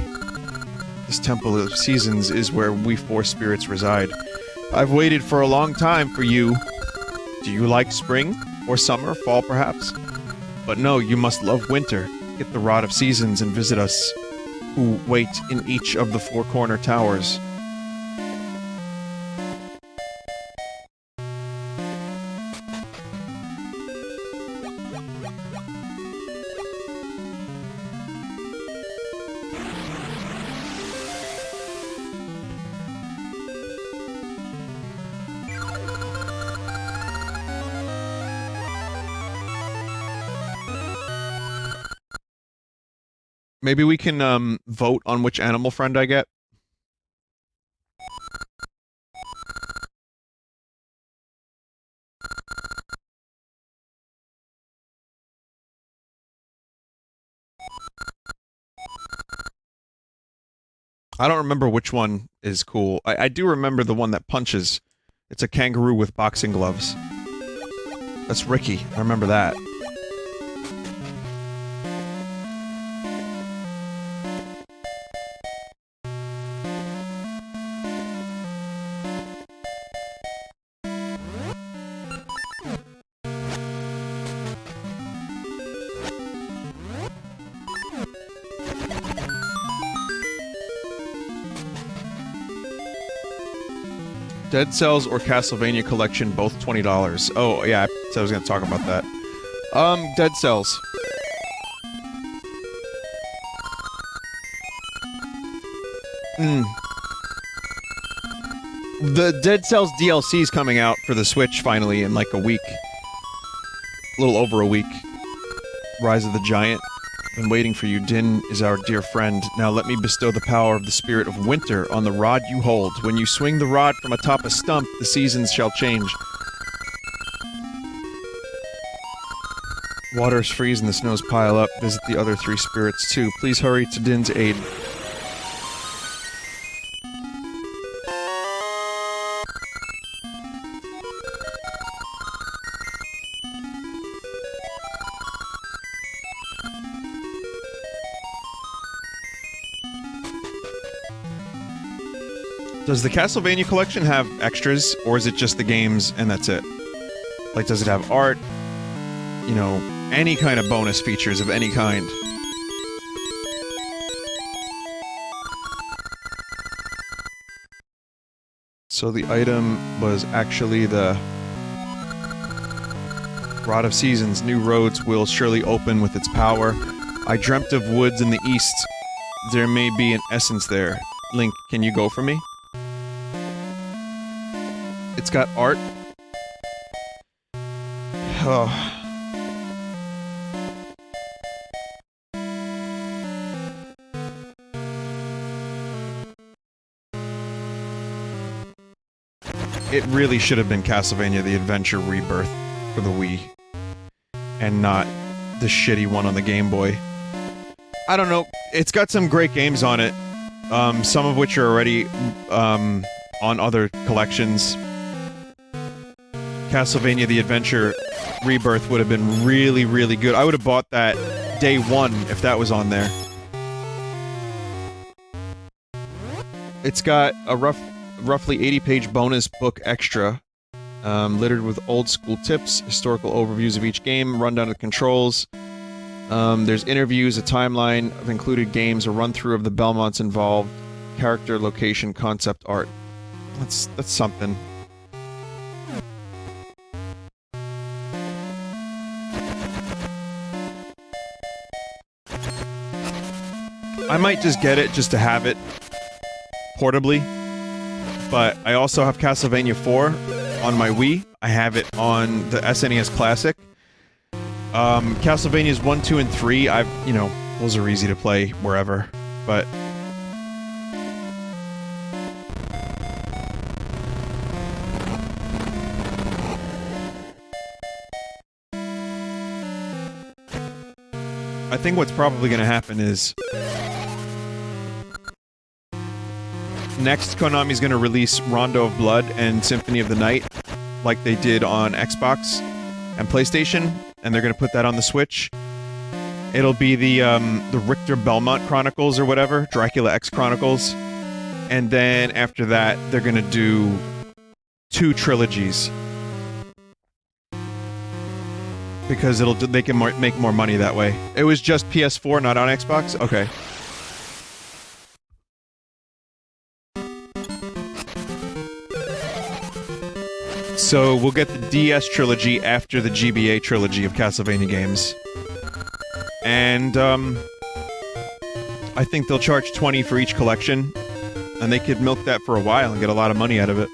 This temple of seasons is where we four spirits reside. I've waited for a long time for you. Do you like spring? Or summer? Fall, perhaps? But no, you must love winter. Get the Rod of Seasons and visit us, who wait in each of the 4 corner towers. Maybe we can, vote on which animal friend I get? I don't remember which one is cool. I do remember the one that punches. It's a kangaroo with boxing gloves. That's Ricky. I remember that. Dead Cells or Castlevania Collection, both $20. Oh, yeah, I said I was gonna talk about that. Dead Cells. The Dead Cells DLC is coming out for the Switch finally in like a week. A little over a week. Rise of the Giant. Been waiting for you. Din is our dear friend. Now let me bestow the power of the spirit of winter on the rod you hold. When you swing the rod from atop a stump, the seasons shall change. Waters freeze and the snows pile up. Visit the other 3 spirits too. Please hurry to Din's aid. Does the Castlevania collection have extras, or is it just the games and that's it? Like, does it have art? You know, any kind of bonus features of any kind? So the item was actually the Rod of Seasons. New roads will surely open with its power. I dreamt of woods in the east. There may be an essence there. Link, can you go for me? It's got art. Oh. It really should have been Castlevania The Adventure Rebirth for the Wii. And not the shitty one on the Game Boy. I don't know. It's got some great games on it. Some of which are already, on other collections. Castlevania The Adventure Rebirth would have been really, really good. I would have bought that day one if that was on there. It's got a roughly 80-page bonus book extra, littered with old-school tips, historical overviews of each game, rundown of the controls. There's interviews, a timeline of included games, a run-through of the Belmonts involved, character, location, concept art. That's something. I might just get it just to have it portably, but I also have Castlevania 4 on my Wii. I have it on the SNES Classic. Castlevanias 1, 2, and 3, you know, those are easy to play wherever, but... I think what's probably gonna happen is... Next, Konami's gonna release Rondo of Blood and Symphony of the Night, like they did on Xbox and PlayStation, and they're gonna put that on the Switch. It'll be the Richter Belmont Chronicles or whatever, Dracula X Chronicles, and then after that, they're gonna do 2 trilogies. Because they can make more money that way. It was just PS4, not on Xbox? Okay. So, we'll get the DS trilogy after the GBA trilogy of Castlevania games. And, I think they'll charge $20 for each collection, and they could milk that for a while and get a lot of money out of it.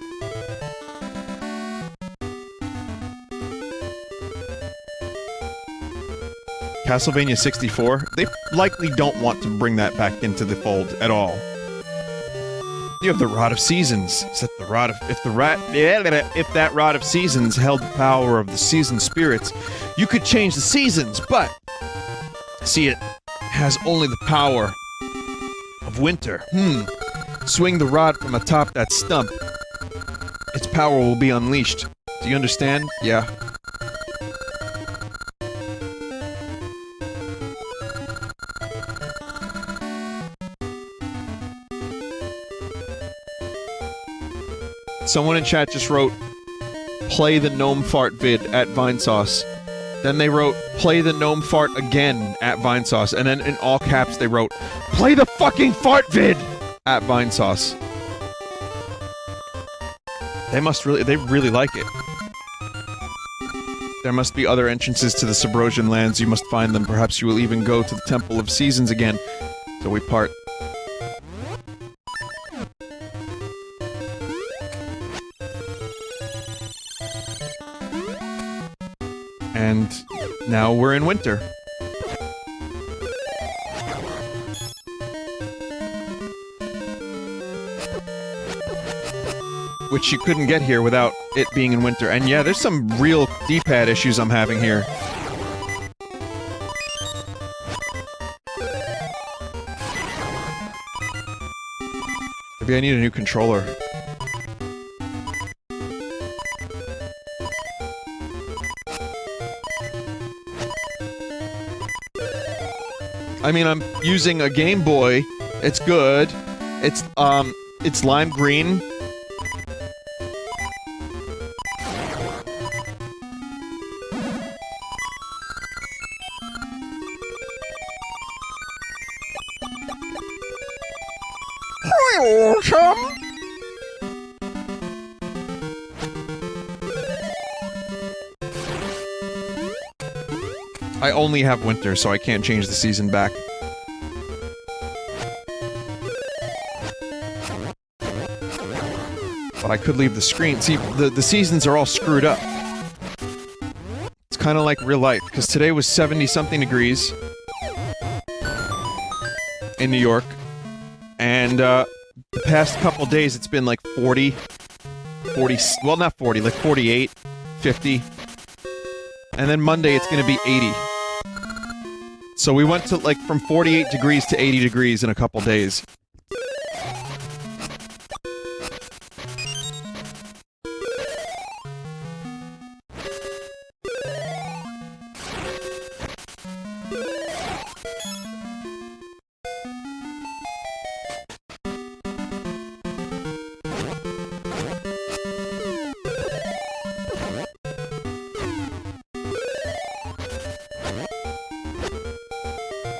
Castlevania 64, they likely don't want to bring that back into the fold at all. You have the Rod of Seasons. Is that the Rod of... If that Rod of Seasons held the power of the season spirits, you could change the seasons, but... See, it has only the power of winter. Swing the rod from atop that stump. Its power will be unleashed. Do you understand? Yeah. Someone in chat just wrote, play the gnome fart vid at Vinesauce. Then they wrote, play the gnome fart again at Vinesauce. And then in all caps they wrote, play the fucking fart vid at Vinesauce. They really like it. There must be other entrances to the Subrosian lands. You must find them. Perhaps you will even go to the Temple of Seasons again. So we part. And now we're in winter. Which you couldn't get here without it being in winter. And yeah, there's some real D-pad issues I'm having here. Maybe I need a new controller. I mean, I'm using a Game Boy. It's good. It's lime green. I only have winter, so I can't change the season back. But I could leave the screen. See, the seasons are all screwed up. It's kind of like real life, because today was 70-something degrees in New York, and the past couple days it's been like 40, well, not 40, like 48, 50, and then Monday it's gonna be 80. So we went to, like, from 48 degrees to 80 degrees in a couple days.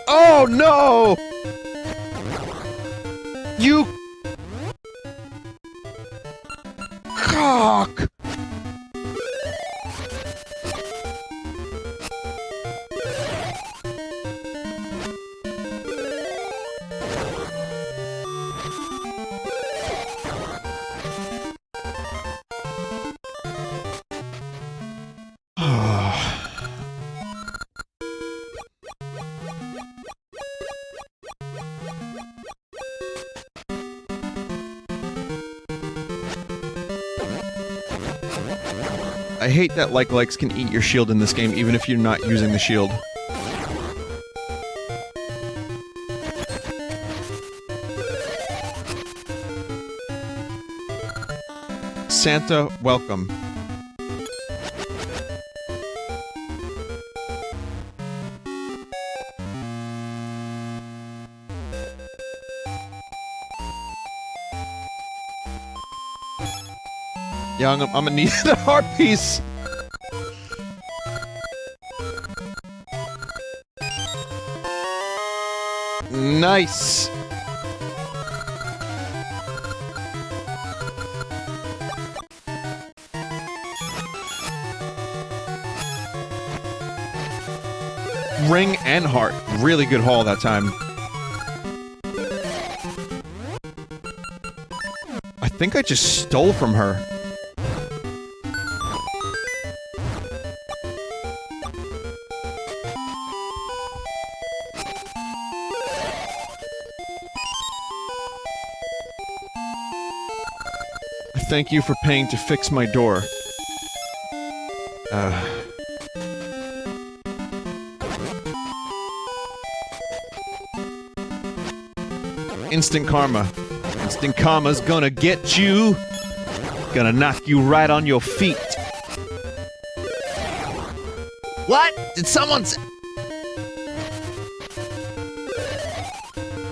Oh no! You... cock! I hate that likes can eat your shield in this game, even if you're not using the shield. Santa, welcome. Yeah, I'm gonna need the heart piece. Nice. Ring and heart. Really good haul that time. I think I just stole from her. Thank you for paying to fix my door. Instant karma. Instant karma's gonna get you. Gonna knock you right on your feet. What? Did someone say?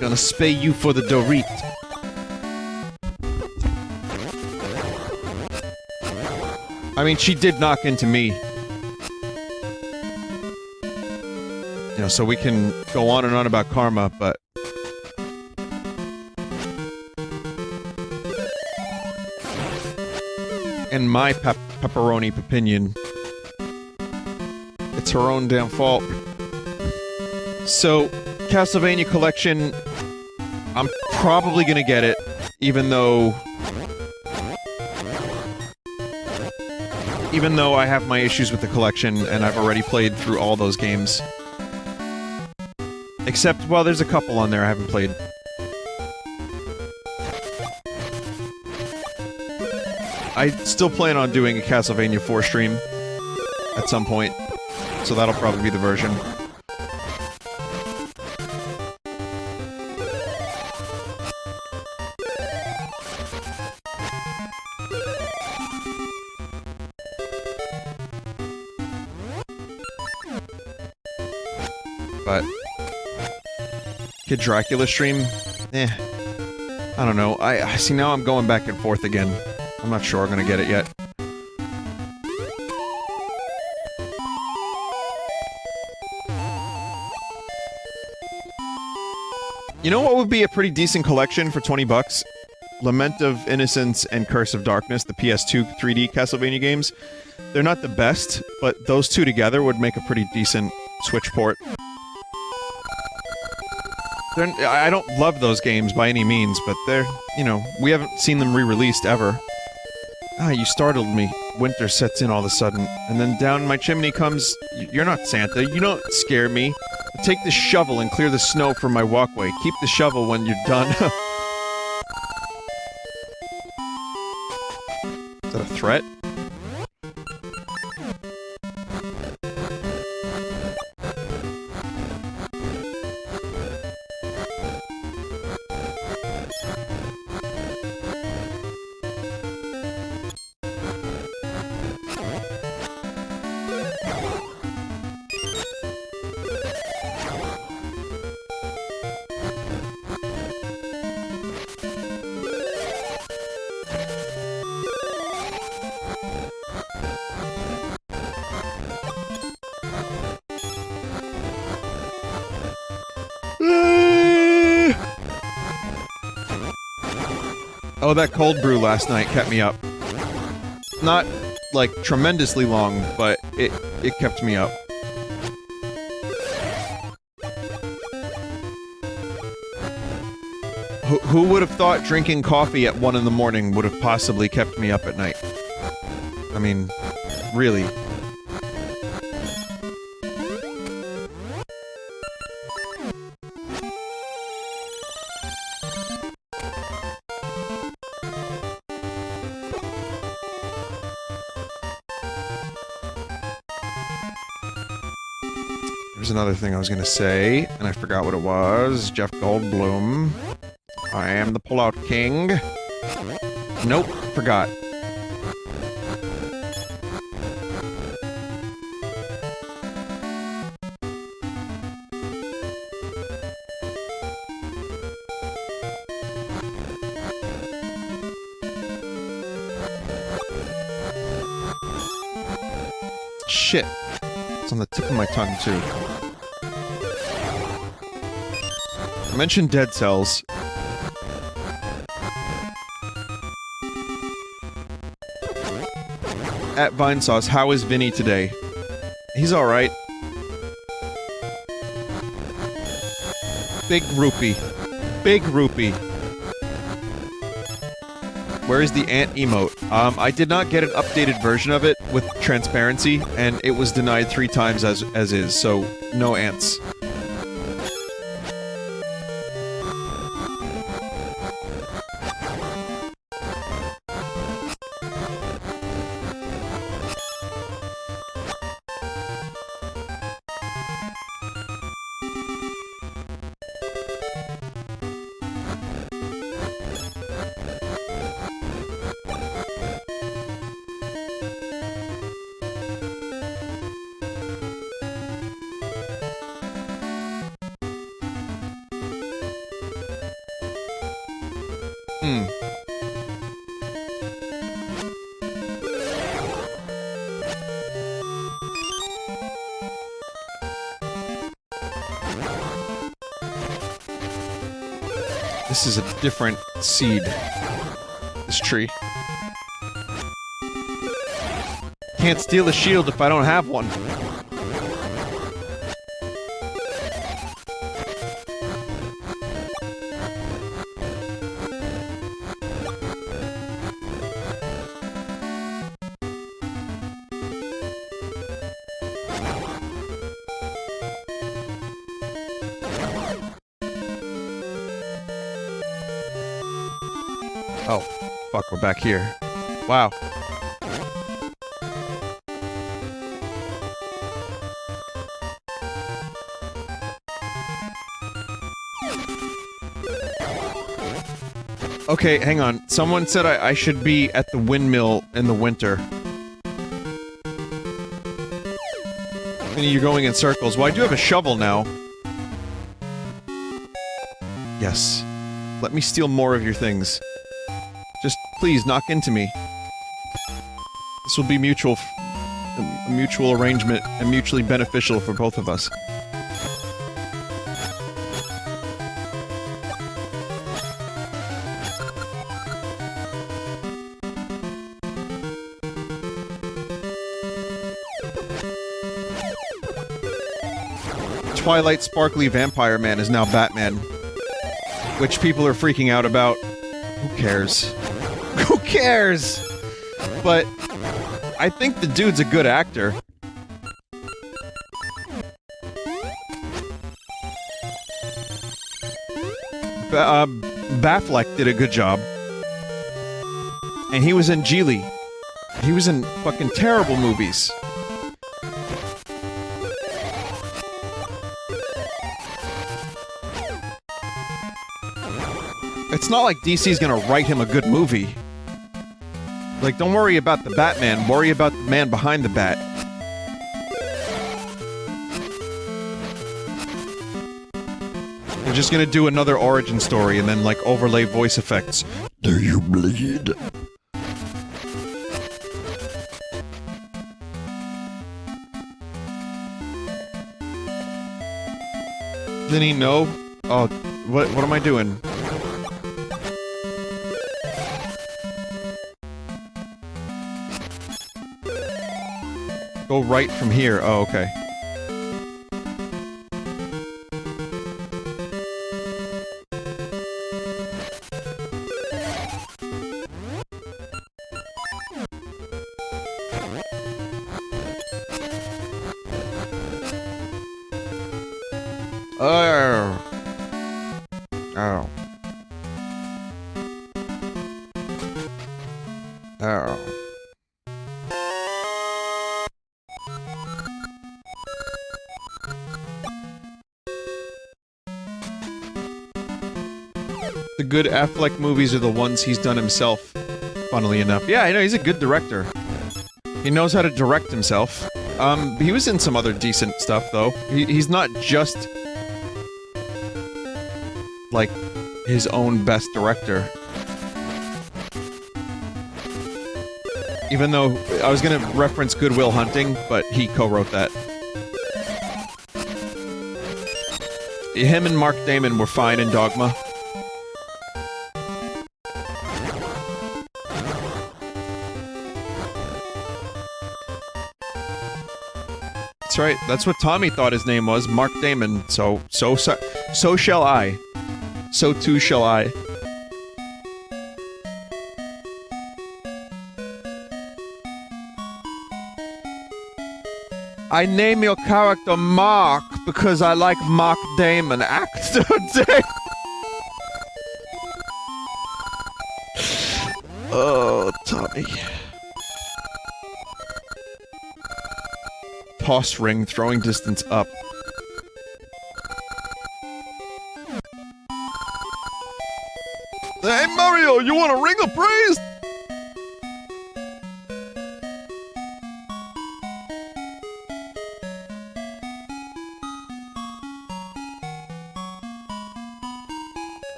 Gonna spay you for the Dooret. I mean, she did knock into me. You know, so we can go on and on about karma, but... in my pepperoni opinion, it's her own damn fault. So, Castlevania Collection, I'm probably gonna get it, even though... Even though I have my issues with the collection, and I've already played through all those games. Except, well, there's a couple on there I haven't played. I still plan on doing a Castlevania 4 stream at some point, so that'll probably be the version. But Kid Dracula stream? Eh. I don't know. I see, now I'm going back and forth again. I'm not sure I'm gonna get it yet. You know what would be a pretty decent collection for 20 bucks? Lament of Innocence and Curse of Darkness, the PS2 3D Castlevania games. They're not the best, but those two together would make a pretty decent Switch port. I don't love those games by any means, but they're, you know, we haven't seen them re-released ever. Ah, you startled me. Winter sets in all of a sudden, and then down my chimney comes... You're not Santa, you don't scare me. Take the shovel and clear the snow from my walkway. Keep the shovel when you're done. Is that a threat? Oh, that cold brew last night kept me up. Not, like, tremendously long, but it kept me up. Who would have thought drinking coffee at 1 in the morning would have possibly kept me up at night? I mean, really. There's another thing I was gonna say, and I forgot what it was. Jeff Goldblum. I am the pullout king. Nope, forgot. Shit. It's on the tip of my tongue, too. I mentioned Dead Cells. At Vinesauce, how is Vinny today? He's alright. Big rupee. Big rupee. Where is the ant emote? I did not get an updated version of it with transparency, and it was denied 3 times as is, so no ants. This is a different seed. This tree. Can't steal a shield if I don't have one. Oh, fuck, we're back here. Wow. Okay, hang on. Someone said I should be at the windmill in the winter. Vinny, you're going in circles. Well, I do have a shovel now. Yes. Let me steal more of your things. Just please knock into me. This will be a mutual arrangement and mutually beneficial for both of us. Twilight Sparkly Vampire Man is now Batman. Which people are freaking out about. Who cares? Who cares? But I think the dude's a good actor. Batfleck did a good job. And he was in Geely. He was in fucking terrible movies. It's not like DC's gonna write him a good movie. Like, don't worry about the Batman, worry about the man behind the bat. They're just gonna do another origin story and then, like, overlay voice effects. Do you bleed? Vinny, no? Oh, what am I doing? Go right from here. Oh, okay. Oh. Oh. Oh. The good Affleck movies are the ones he's done himself, funnily enough. Yeah, I know, he's a good director. He knows how to direct himself. He was in some other decent stuff, though. He's not just, like, his own best director. Even though I was gonna reference Good Will Hunting, but he co-wrote that. Him and Mark Damon were fine in Dogma. That's right, that's what Tommy thought his name was, Mark Damon, so shall I. So too shall I. I name your character Mark because I like Mark Damon. Actor Damon. Oh, Tommy. Toss ring, throwing distance up. Hey Mario, you want a ring of praise?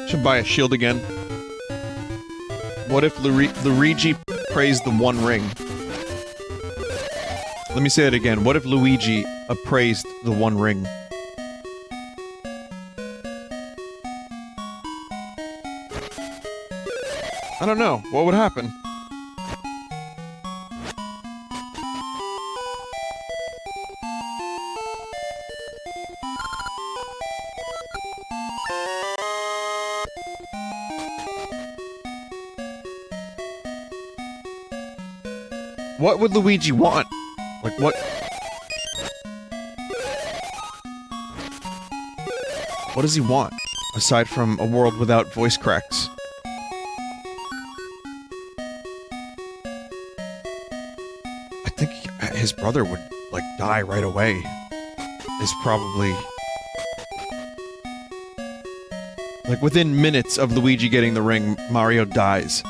Should buy a shield again. What if Luigi praised the One Ring? Let me say it again. What if Luigi appraised the One Ring? I don't know. What would happen? What would Luigi want? Like, what? What does he want? Aside from a world without voice cracks. I think his brother would, like, die right away. Is probably... Like, within minutes of Luigi getting the ring, Mario dies.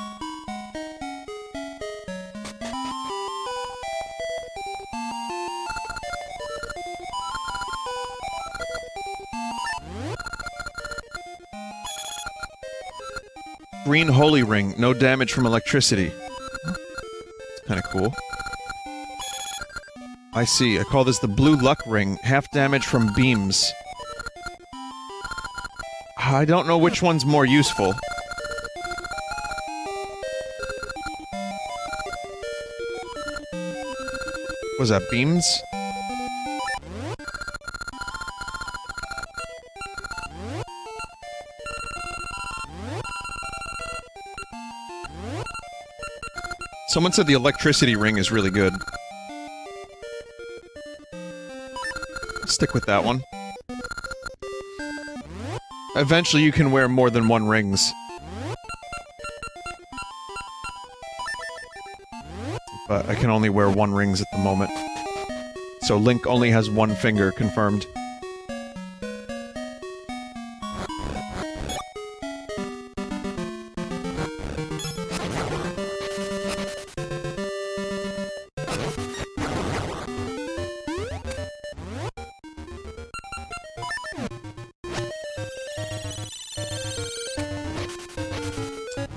Green holy ring, no damage from electricity. It's kinda cool. I see, I call this the blue luck ring, half damage from beams. I don't know which one's more useful. Was that beams? Someone said the electricity ring is really good. Stick with that one. Eventually you can wear more than one rings. But I can only wear one rings at the moment. So Link only has one finger confirmed.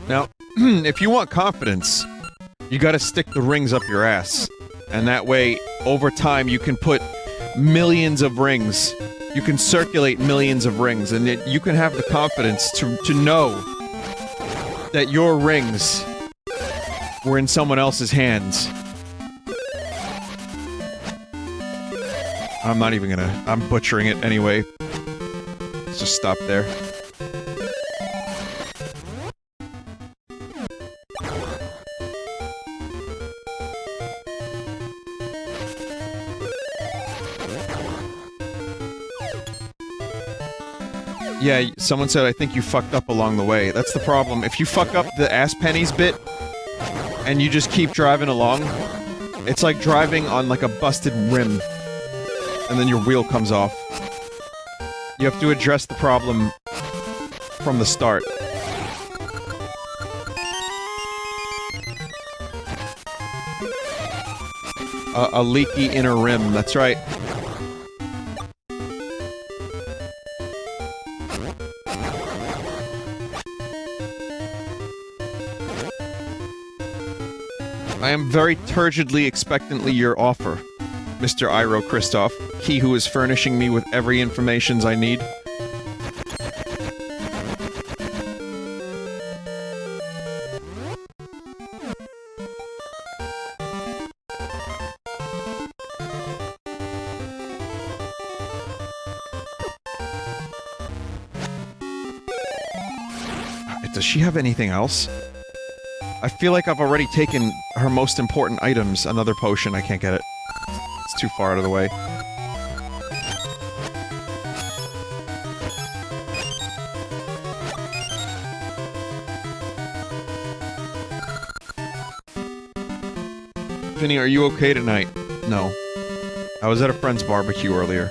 Now, if you want confidence, you gotta stick the rings up your ass. And that way, over time, you can put millions of rings. You can circulate millions of rings, and you can have the confidence to know that your rings were in someone else's hands. I'm not even gonna... I'm butchering it anyway. Let's just stop there. Yeah, someone said I think you fucked up along the way. That's the problem. If you fuck up the ass pennies bit, and you just keep driving along, it's like driving on like a busted rim, and then your wheel comes off. You have to address the problem from the start. A leaky inner rim, that's right. I am very turgidly expectantly your offer, Mr. Iro Christoph, he who is furnishing me with every information I need. Does she have anything else? I feel like I've already taken her most important items. Another potion, I can't get it. It's too far out of the way. Vinny, are you okay tonight? No. I was at a friend's barbecue earlier.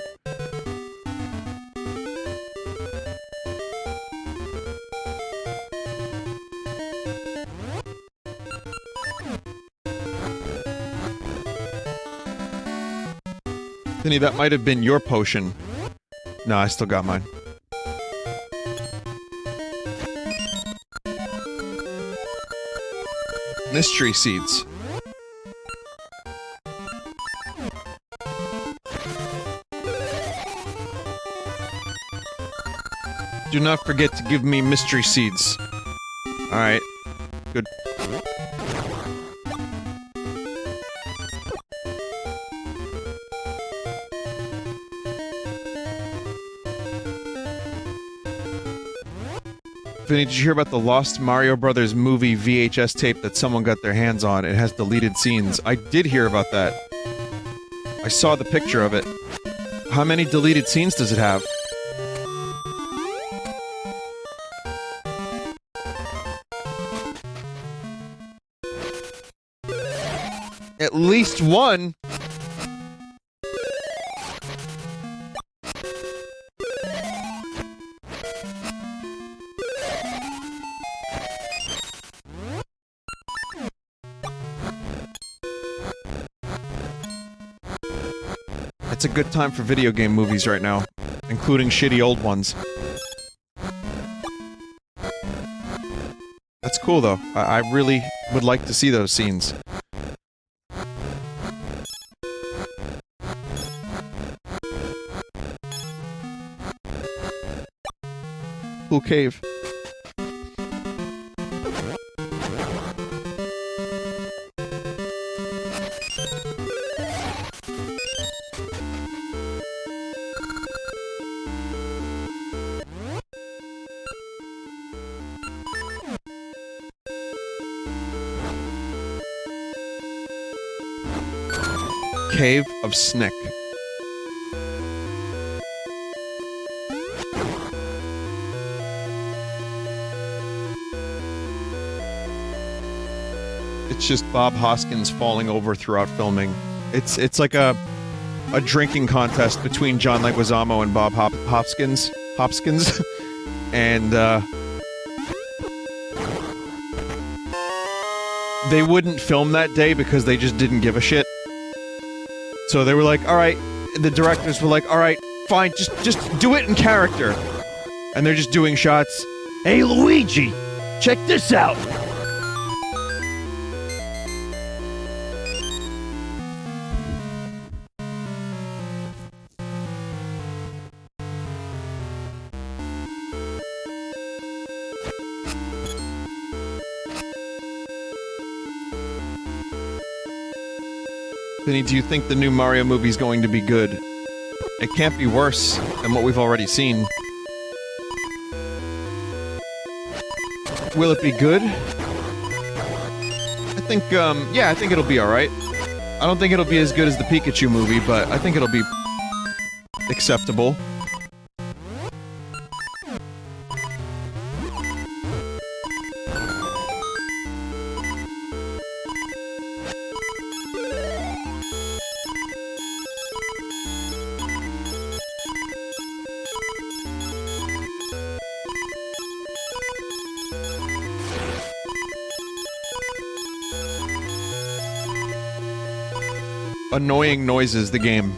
Vinny, that might have been your potion. No, I still got mine. Mystery seeds. Do not forget to give me mystery seeds. Alright. Good. Vinny, did you hear about the Lost Mario Brothers movie VHS tape that someone got their hands on? It has deleted scenes. I did hear about that. I saw the picture of it. How many deleted scenes does it have? At least one? It's a good time for video game movies right now, including shitty old ones. That's cool though. I really would like to see those scenes. Cool cave. Cave of Snick. It's just Bob Hoskins falling over throughout filming. It's like a drinking contest between John Leguizamo and Bob Hopkins. And they wouldn't film that day because they just didn't give a shit. So they were like, alright, the directors were like, alright, fine, just do it in character. And they're just doing shots. Hey Luigi, check this out! Vinny, do you think the new Mario movie's going to be good? It can't be worse than what we've already seen. Will it be good? I think, yeah, I think it'll be alright. I don't think it'll be as good as the Pikachu movie, but I think it'll be acceptable. Annoying noises, the game.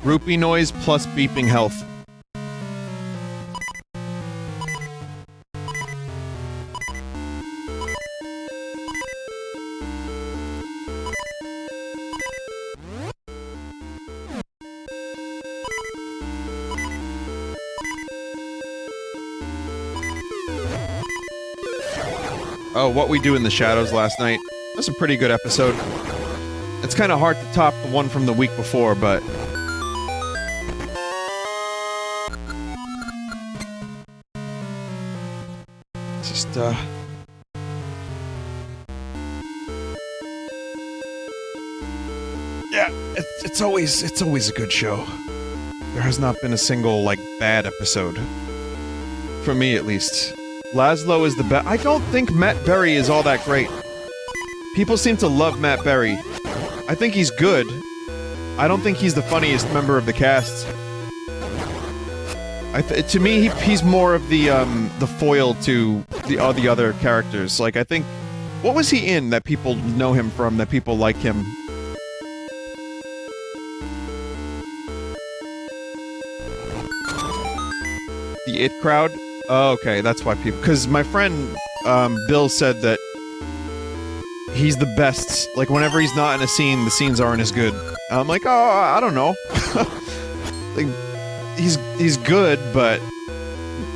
Rupee noise plus beeping health. Oh, What We Do in the Shadows last night. That's a pretty good episode. It's kind of hard to top the one from the week before, but... just, yeah, it's always a good show. There has not been a single, like, bad episode. For me, at least. Laszlo is the best. I don't think Matt Berry is all that great. People seem to love Matt Berry. I think he's good. I don't think he's the funniest member of the cast. To me, he's more of the foil to the other characters. Like, I think... what was he in that people know him from, that people like him? The It Crowd? Oh, okay, that's why people... because my friend, Bill said that he's the best. Like, whenever he's not in a scene, the scenes aren't as good. I'm like, oh, I don't know. Like, he's good, but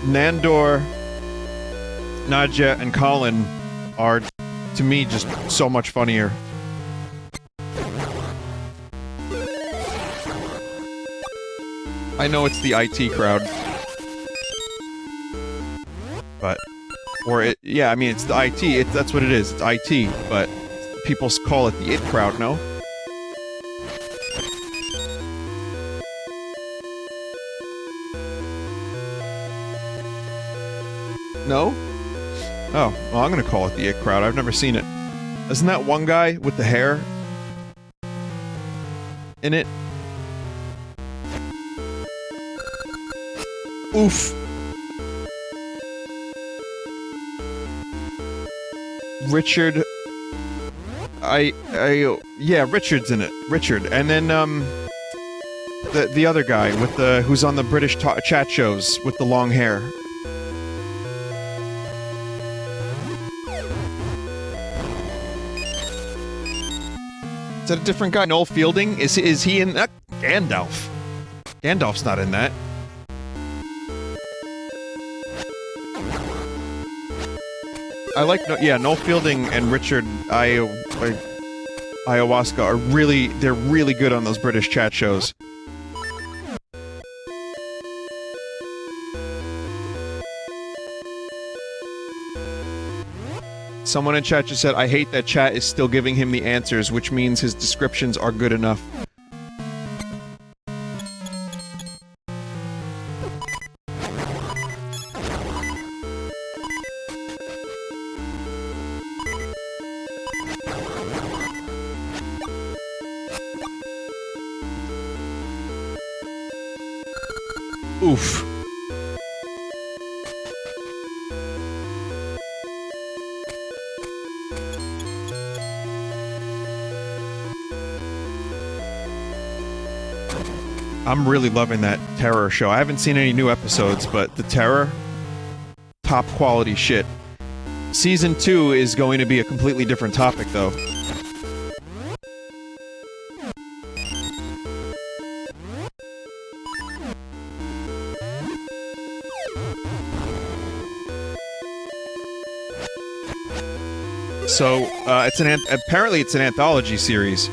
Nandor, Nadja, and Colin are, to me, just so much funnier. I know it's the IT crowd. But... Or it... Yeah, I mean, it's the IT. That's what it is. It's IT. But people call it the IT crowd, no? No? Oh, well, I'm gonna call it the IT crowd. I've never seen it. Isn't that one guy with the hair in it? Oof. Richard. Yeah, Richard's in it. Richard. And then, the other guy with the, who's on the British chat shows with the long hair. Is that a different guy? Noel Fielding? Is he in that? Gandalf. Gandalf's not in that. I like, yeah, Noel Fielding and Richard Ayahuasca are really, they're really good on those British chat shows. Someone in chat just said, I hate that chat is still giving him the answers, which means his descriptions are good enough. Oof. I'm really loving that Terror show. I haven't seen any new episodes, but the Terror, top quality shit. Season 2 is going to be a completely different topic, though. So, apparently it's an anthology series.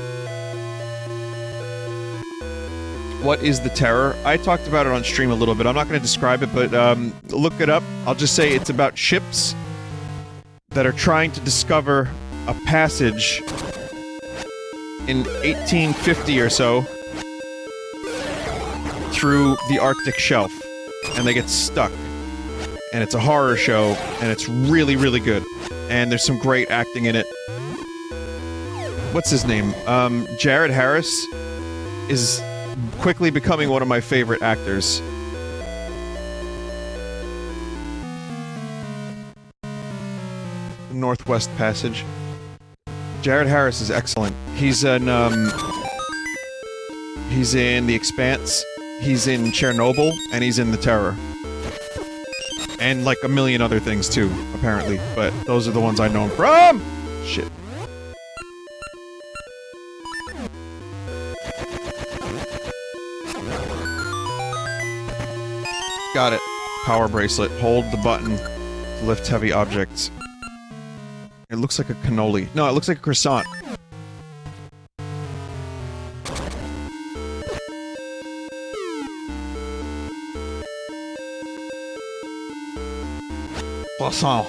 What is the Terror? I talked about it on stream a little bit. I'm not going to describe it, but look it up. I'll just say it's about ships that are trying to discover a passage in 1850 or so through the Arctic shelf, and they get stuck. And it's a horror show, and it's really, really good. And there's some great acting in it. What's his name? Jared Harris is quickly becoming one of my favorite actors. Northwest Passage. Jared Harris is excellent. He's in The Expanse, he's in Chernobyl, and he's in The Terror. And like a million other things too, apparently. But those are the ones I know him from! Shit. Got it. Power bracelet. Hold the button to lift heavy objects. It looks like a cannoli. No, it looks like a croissant. Croissant.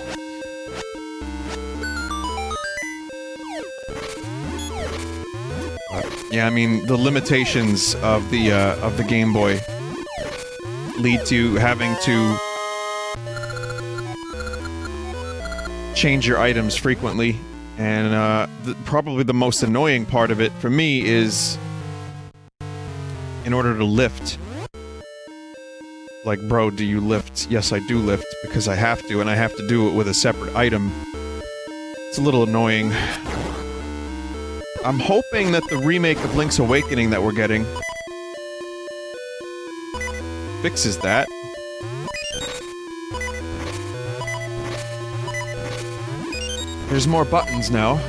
Yeah, I mean, the limitations of the Game Boy lead to having to change your items frequently, and probably the most annoying part of it for me is in order to lift. Like, bro, do you lift? Yes, I do lift, because I have to, and I have to do it with a separate item. It's a little annoying. I'm hoping that the remake of Link's Awakening that we're getting fixes that. There's more buttons now.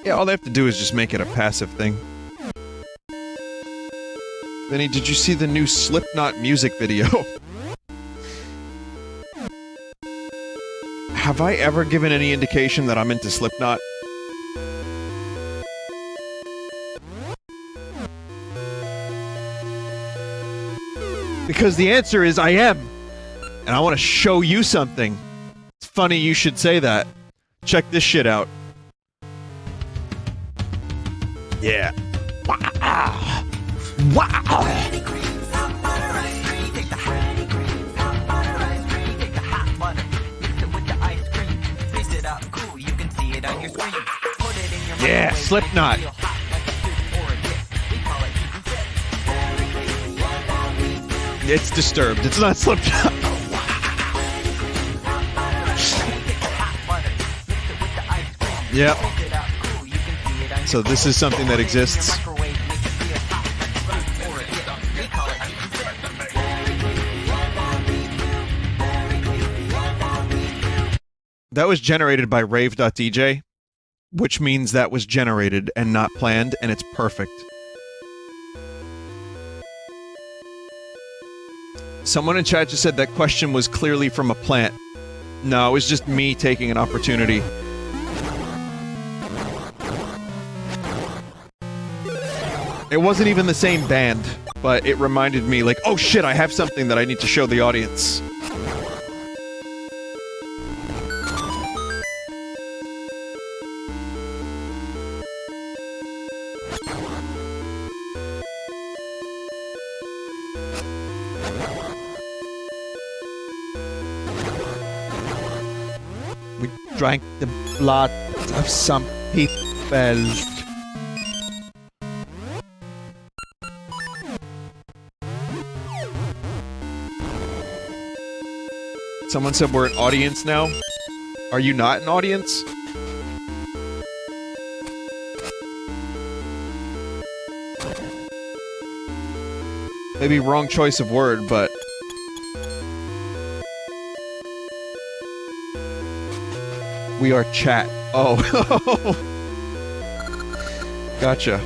Yeah, all they have to do is just make it a passive thing. Vinny, did you see the new Slipknot music video? Have I ever given any indication that I'm into Slipknot? Because the answer is I am! And I want to show you something. It's funny you should say that. Check this shit out. Yeah. Wow! Wow! Yeah, Slipknot. It's Disturbed. It's not Slipknot. Yep. So this is something that exists. That was generated by rave.dj, which means that was generated and not planned, and it's perfect. Someone in chat just said that question was clearly from a plant. No, it was just me taking an opportunity. It wasn't even the same band, but it reminded me, like, oh shit, I have something that I need to show the audience. We drank the blood of some people. Someone said we're an audience now. Are you not an audience? Maybe wrong choice of word, but... we are chat. Oh. Gotcha.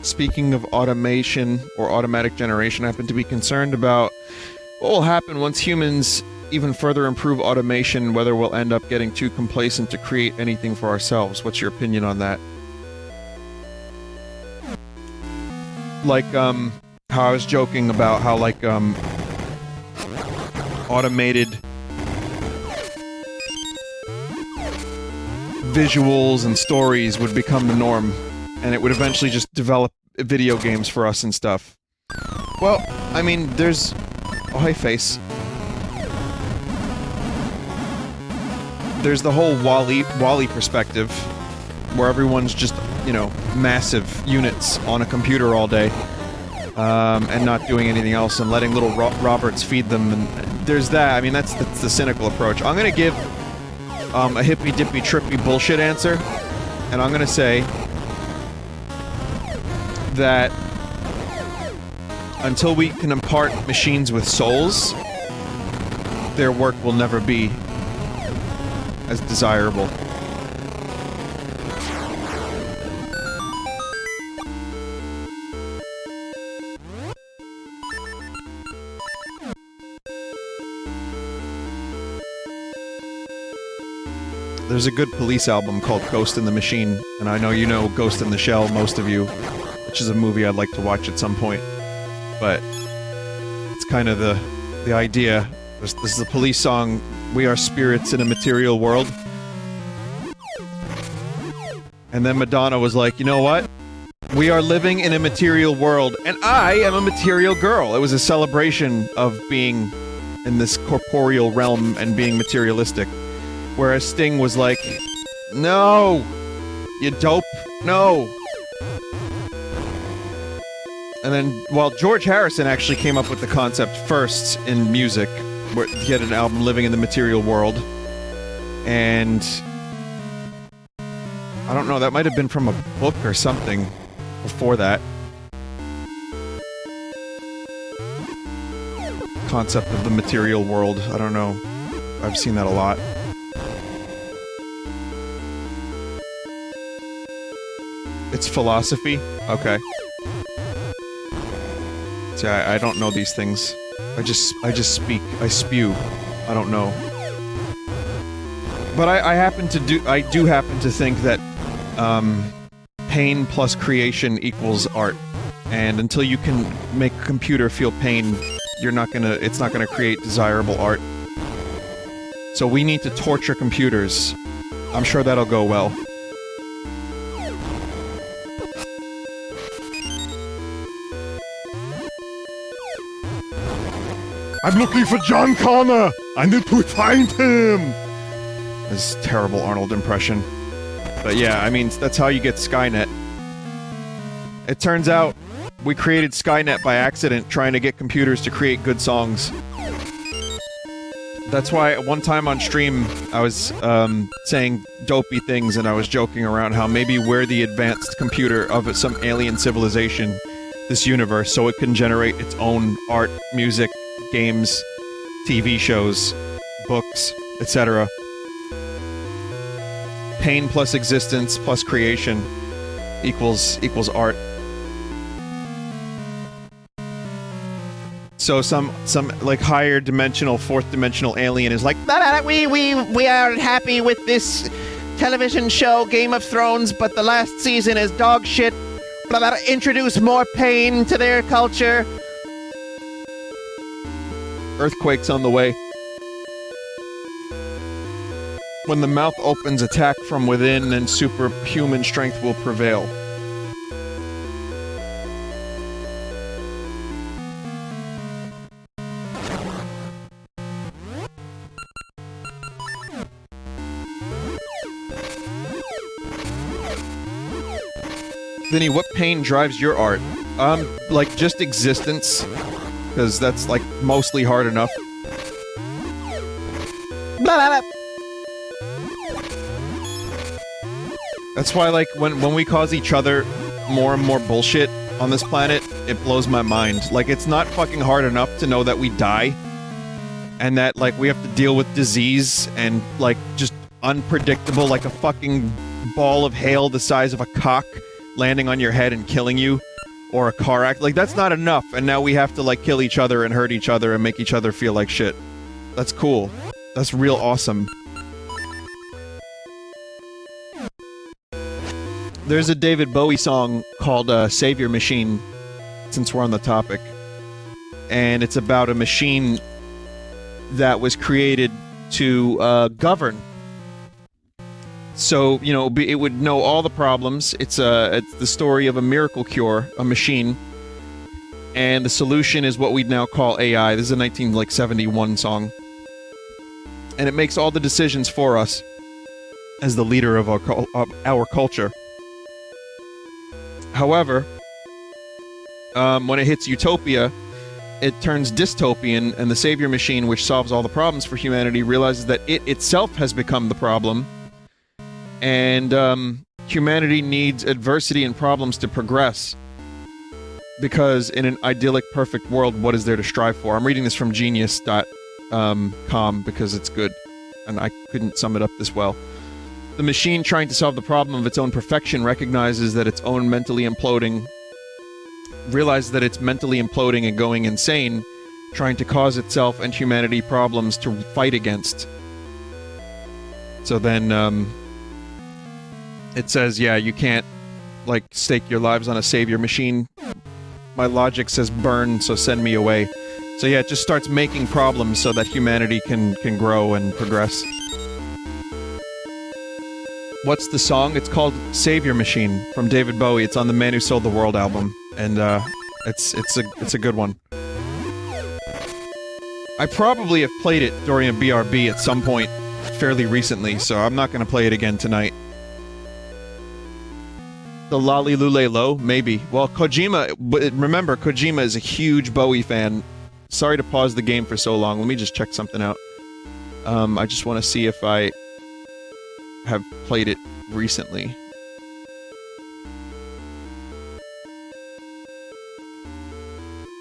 Speaking of automation or automatic generation, I happen to be concerned about what will happen once humans even further improve automation, whether we'll end up getting too complacent to create anything for ourselves. What's your opinion on that? Like, how I was joking about how, like, automated visuals and stories would become the norm, and it would eventually just develop video games for us and stuff. Well, I mean, there's... oh, hey, face. There's the whole Wall-E perspective, where everyone's just, you know, massive units on a computer all day, and not doing anything else, and letting little Roberts feed them, and there's that. I mean, that's the cynical approach. I'm gonna give, a hippy-dippy, trippy bullshit answer, and I'm gonna say that until we can impart machines with souls, their work will never be as desirable. There's a good Police album called Ghost in the Machine, and I know you know Ghost in the Shell, most of you, which is a movie I'd like to watch at some point. But it's kind of the idea. This is a Police song We are spirits in a material world. And then Madonna was like, you know what? We are living in a material world, and I am a material girl. It was a celebration of being in this corporeal realm and being materialistic. Whereas Sting was like, no! You dope! No! And then, well, George Harrison actually came up with the concept first in music, where he had an album, Living in the Material World. And I don't know, that might have been from a book or something before that. Concept of the material world, I don't know. I've seen that a lot. It's philosophy? Okay. See, I don't know these things. I just speak. I spew. I don't know. But I do happen to think that, pain plus creation equals art. And until you can make a computer feel pain, it's not gonna create desirable art. So we need to torture computers. I'm sure that'll go well. I'm looking for John Connor! I need to find him! This terrible Arnold impression. But yeah, I mean, that's how you get Skynet. It turns out, we created Skynet by accident, trying to get computers to create good songs. That's why one time on stream, I was, saying dopey things and I was joking around how maybe we're the advanced computer of some alien civilization, this universe, so it can generate its own art, music, games, TV shows, books, etc. Pain plus existence plus creation equals art. So some like higher dimensional, fourth dimensional alien is like, We are happy with this television show, Game of Thrones, but the last season is dog shit. Introduce more pain to their culture. Earthquakes on the way. When the mouth opens, attack from within, and superhuman strength will prevail. Vinny, what pain drives your art? Like, just existence. Because that's, like, mostly hard enough. That's why, like, when we cause each other more and more bullshit on this planet, it blows my mind. Like, it's not fucking hard enough to know that we die. And that, like, we have to deal with disease and, like, just unpredictable, like a fucking ball of hail the size of a cock landing on your head and killing you. Or a car act. Like, that's not enough, and now we have to, like, kill each other and hurt each other and make each other feel like shit. That's cool. That's real awesome. There's a David Bowie song called, Savior Machine, since we're on the topic. And it's about a machine that was created to, govern. So, you know, it would know all the problems. It's the story of a miracle cure, a machine. And the solution is what we'd now call AI. This is a 1971 song. And it makes all the decisions for us as the leader of our culture. However, when it hits utopia, it turns dystopian, and the savior machine, which solves all the problems for humanity, realizes that it itself has become the problem. And, humanity needs adversity and problems to progress. Because in an idyllic, perfect world, what is there to strive for? I'm reading this from Genius.com because it's good. And I couldn't sum it up this well. The machine, trying to solve the problem of its own perfection, recognizes that it's mentally imploding and going insane, trying to cause itself and humanity problems to fight against. So then, it says, yeah, you can't, like, stake your lives on a savior machine. My logic says burn, so send me away. So yeah, it just starts making problems so that humanity can grow and progress. What's the song? It's called Savior Machine from David Bowie. It's on the Man Who Sold the World album, and it's a good one. I probably have played it during a BRB at some point fairly recently, so I'm not going to play it again tonight. The Lolly Lule Low? Maybe. Well, Kojima... Remember, Kojima is a huge Bowie fan. Sorry to pause the game for so long. Let me just check something out. I just want to see if I have played it recently.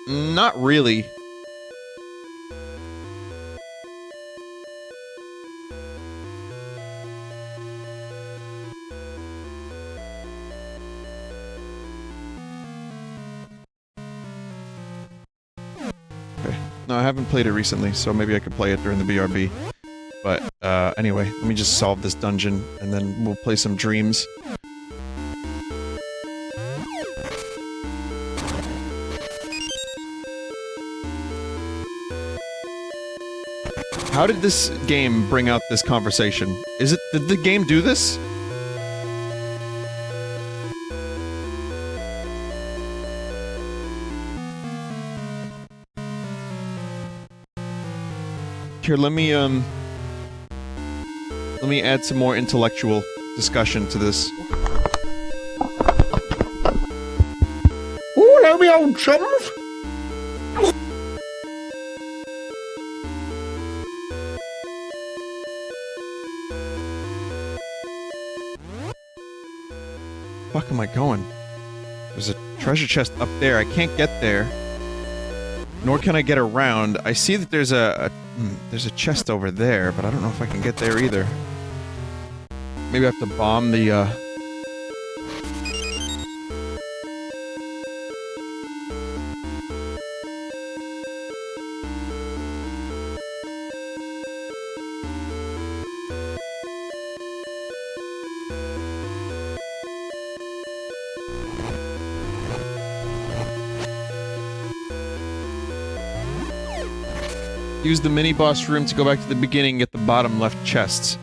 Not really. No, I haven't played it recently, so maybe I could play it during the BRB. But, anyway, let me just solve this dungeon, and then we'll play some Dreams. How did this game bring out this conversation? Did the game do this? Here, let me add some more intellectual discussion to this. Oh, hello, me old chums. Fuck am I going? There's a treasure chest up there. I can't get there. Nor can I get around. I see that there's there's a chest over there, but I don't know if I can get there either. Maybe I have to bomb the, use the mini-boss room to go back to the beginning and get the bottom left chests.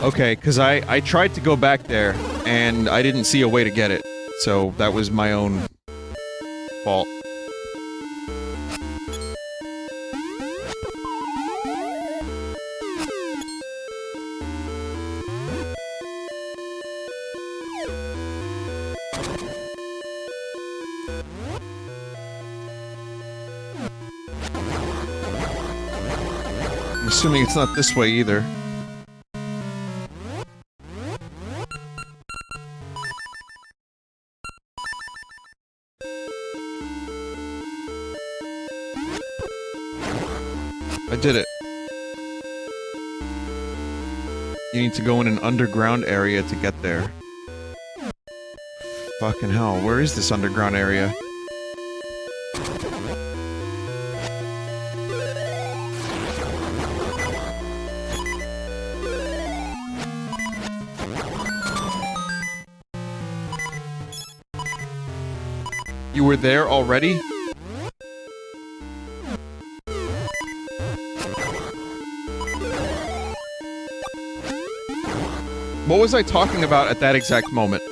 Okay, because I tried to go back there, and I didn't see a way to get it. So, that was my own fault. I'm assuming it's not this way either. I did it. You need to go in an underground area to get there. Fucking hell, where is this underground area? You were there already? What was I talking about at that exact moment?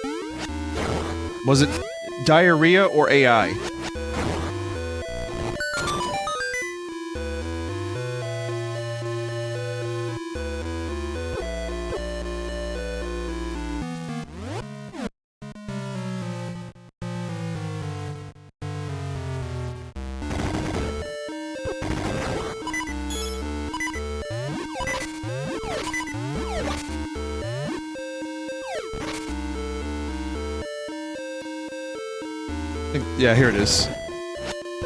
Was it diarrhea or AI? Yeah, here it is.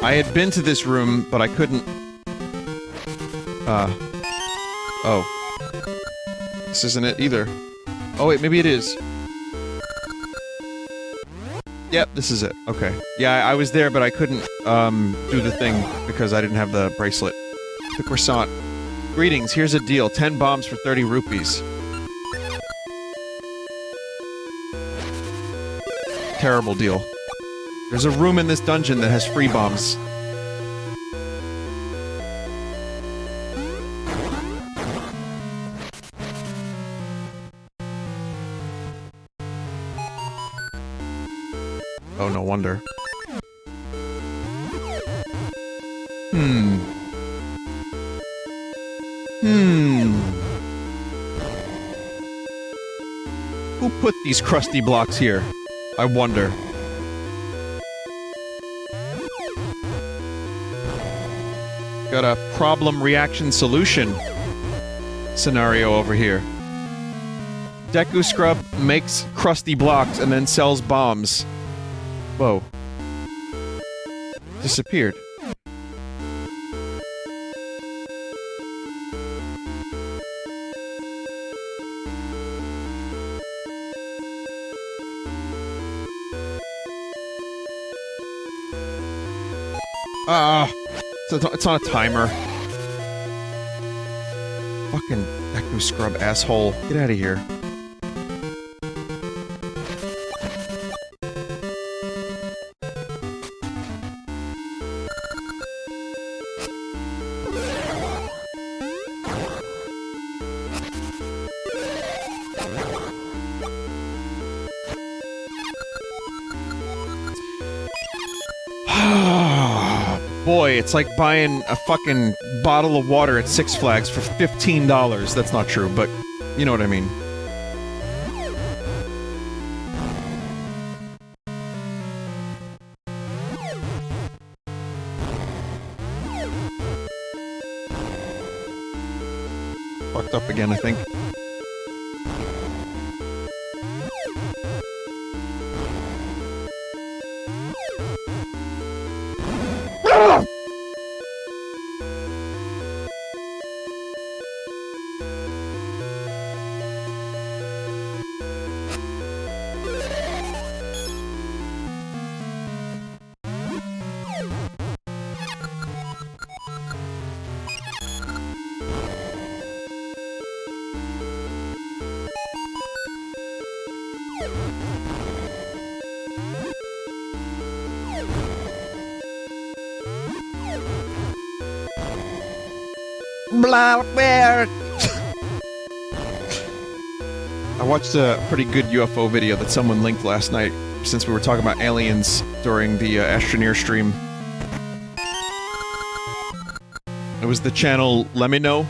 I had been to this room, but I couldn't... Oh. This isn't it either. Oh wait, maybe it is. Yep, this is it. Okay. Yeah, I was there, but I couldn't, do the thing because I didn't have the bracelet. The croissant. Greetings, here's a deal. 10 bombs for 30 rupees. Terrible deal. There's a room in this dungeon that has free bombs. Oh, no wonder. Who put these crusty blocks here? I wonder. Got a problem reaction solution scenario over here. Deku Scrub makes crusty blocks and then sells bombs. Whoa. Disappeared. It's on a timer. Fucking Deku Scrub asshole. Get out of here. Boy, it's like buying a fucking bottle of water at Six Flags for $15. That's not true, but you know what I mean. Fucked up again, I think. Blah, where? I watched a pretty good UFO video that someone linked last night, since we were talking about aliens during the Astroneer stream. It was the channel Lemino,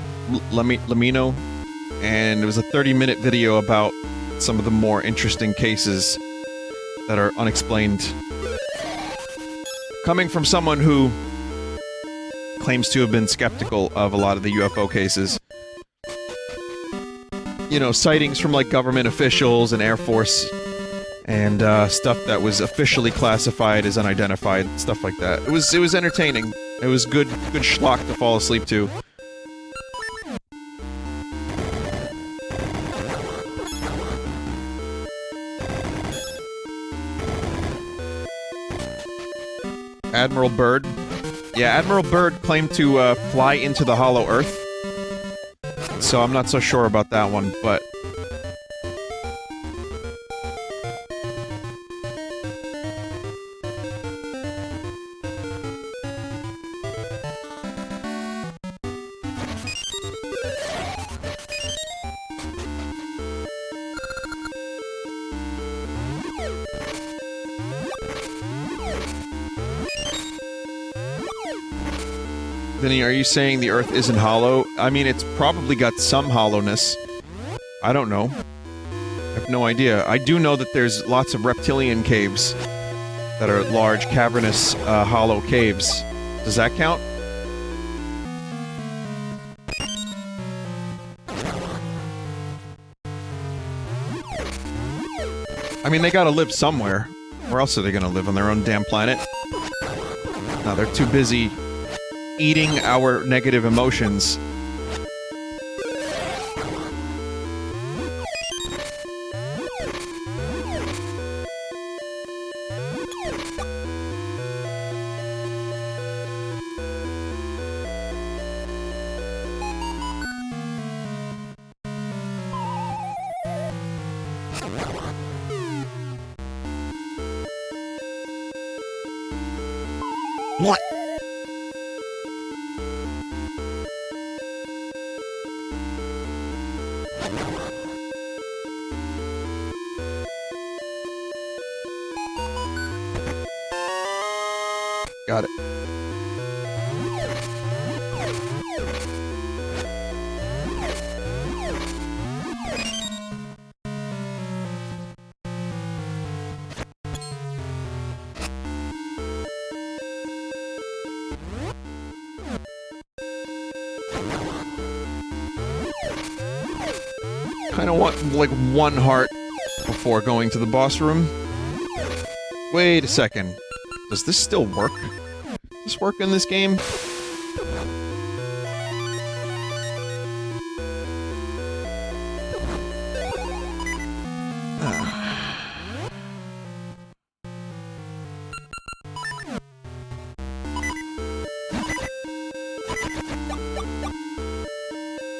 and it was a 30-minute video about some of the more interesting cases that are unexplained. Coming from someone who claims to have been skeptical of a lot of the UFO cases. You know, sightings from, like, government officials and Air Force, and, stuff that was officially classified as unidentified, stuff like that. It was entertaining. It was good schlock to fall asleep to. Admiral Byrd. Yeah, Admiral Byrd claimed to fly into the Hollow Earth. So I'm not so sure about that one, but... Vinny, are you saying the Earth isn't hollow? I mean, it's probably got some hollowness. I don't know. I have no idea. I do know that there's lots of reptilian caves that are large, cavernous, hollow caves. Does that count? I mean, they gotta live somewhere. Where else are they gonna live? On their own damn planet? No, they're too busy eating our negative emotions. What? Got it. Kinda want, like, one heart before going to the boss room. Wait a second. Does this still work? Does this work in this game?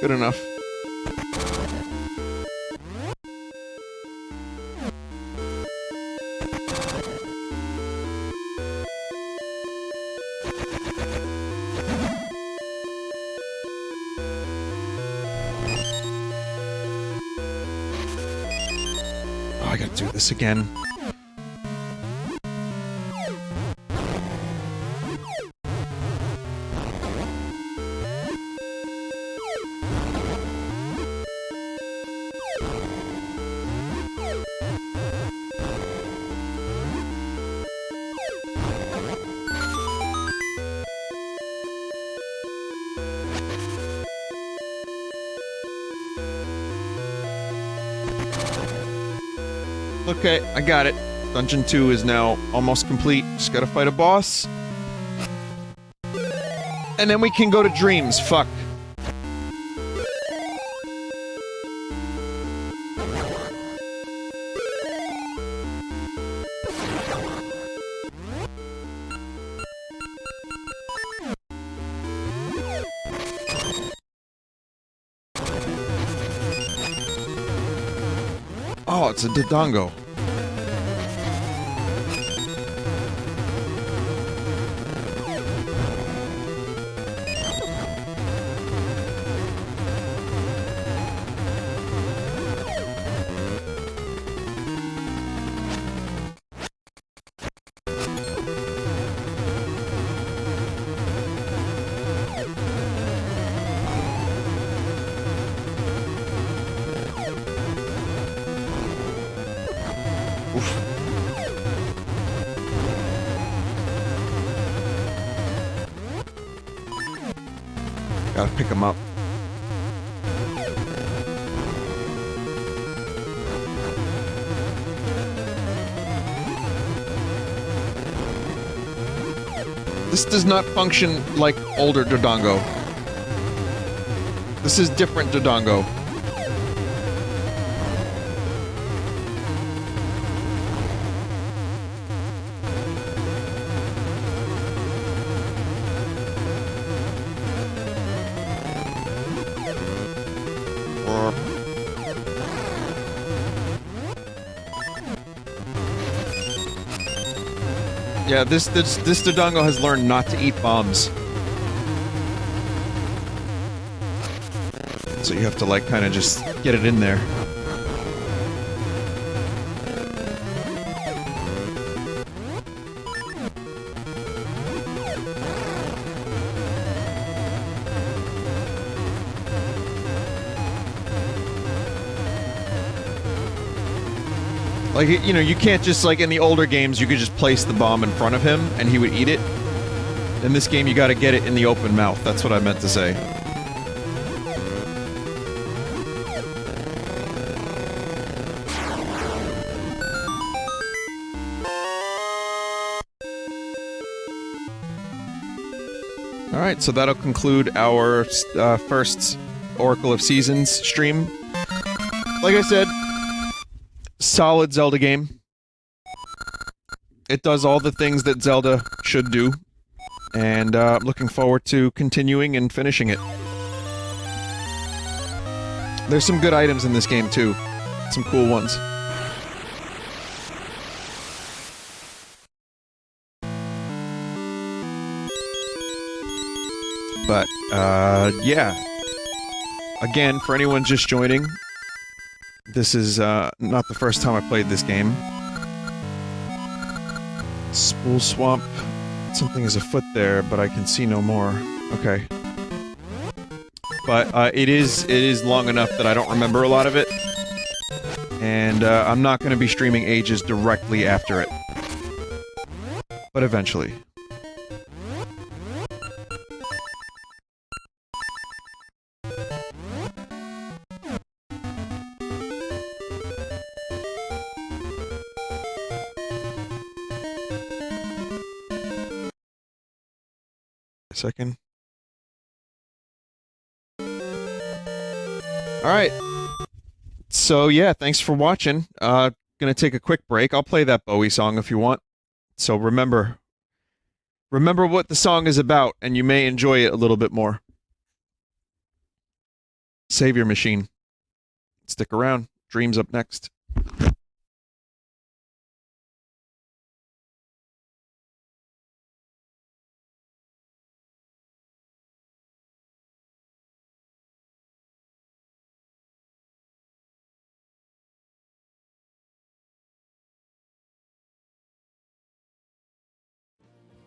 Good enough. Oh, I gotta do this again. Okay, I got it. Dungeon 2 is now almost complete. Just gotta fight a boss. And then we can go to Dreams. Fuck. Oh, it's a Dodongo. Gotta pick him up. This does not function like older Dodongo. This is different Dodongo. Yeah, this Dodongo has learned not to eat bombs. So you have to, like, kind of just get it in there. Like, you know, you can't just, like, in the older games, you could just place the bomb in front of him, and he would eat it. In this game, you gotta get it in the open mouth. That's what I meant to say. Alright, so that'll conclude our first Oracle of Seasons stream. Like I said, solid Zelda game. It does all the things that Zelda should do, and I'm looking forward to continuing and finishing it. There's some good items in this game, too. Some cool ones. But, yeah. Again, for anyone just joining, this is, not the first time I played this game. Spool Swamp. Something is afoot there, but I can see no more. Okay. But, it is long enough that I don't remember a lot of it. And, I'm not gonna be streaming Ages directly after it. But eventually. A second. Alright. So, yeah, thanks for watching. Gonna take a quick break. I'll play that Bowie song if you want. So remember what the song is about, and you may enjoy it a little bit more. Save your machine. Stick around. Dream's up next.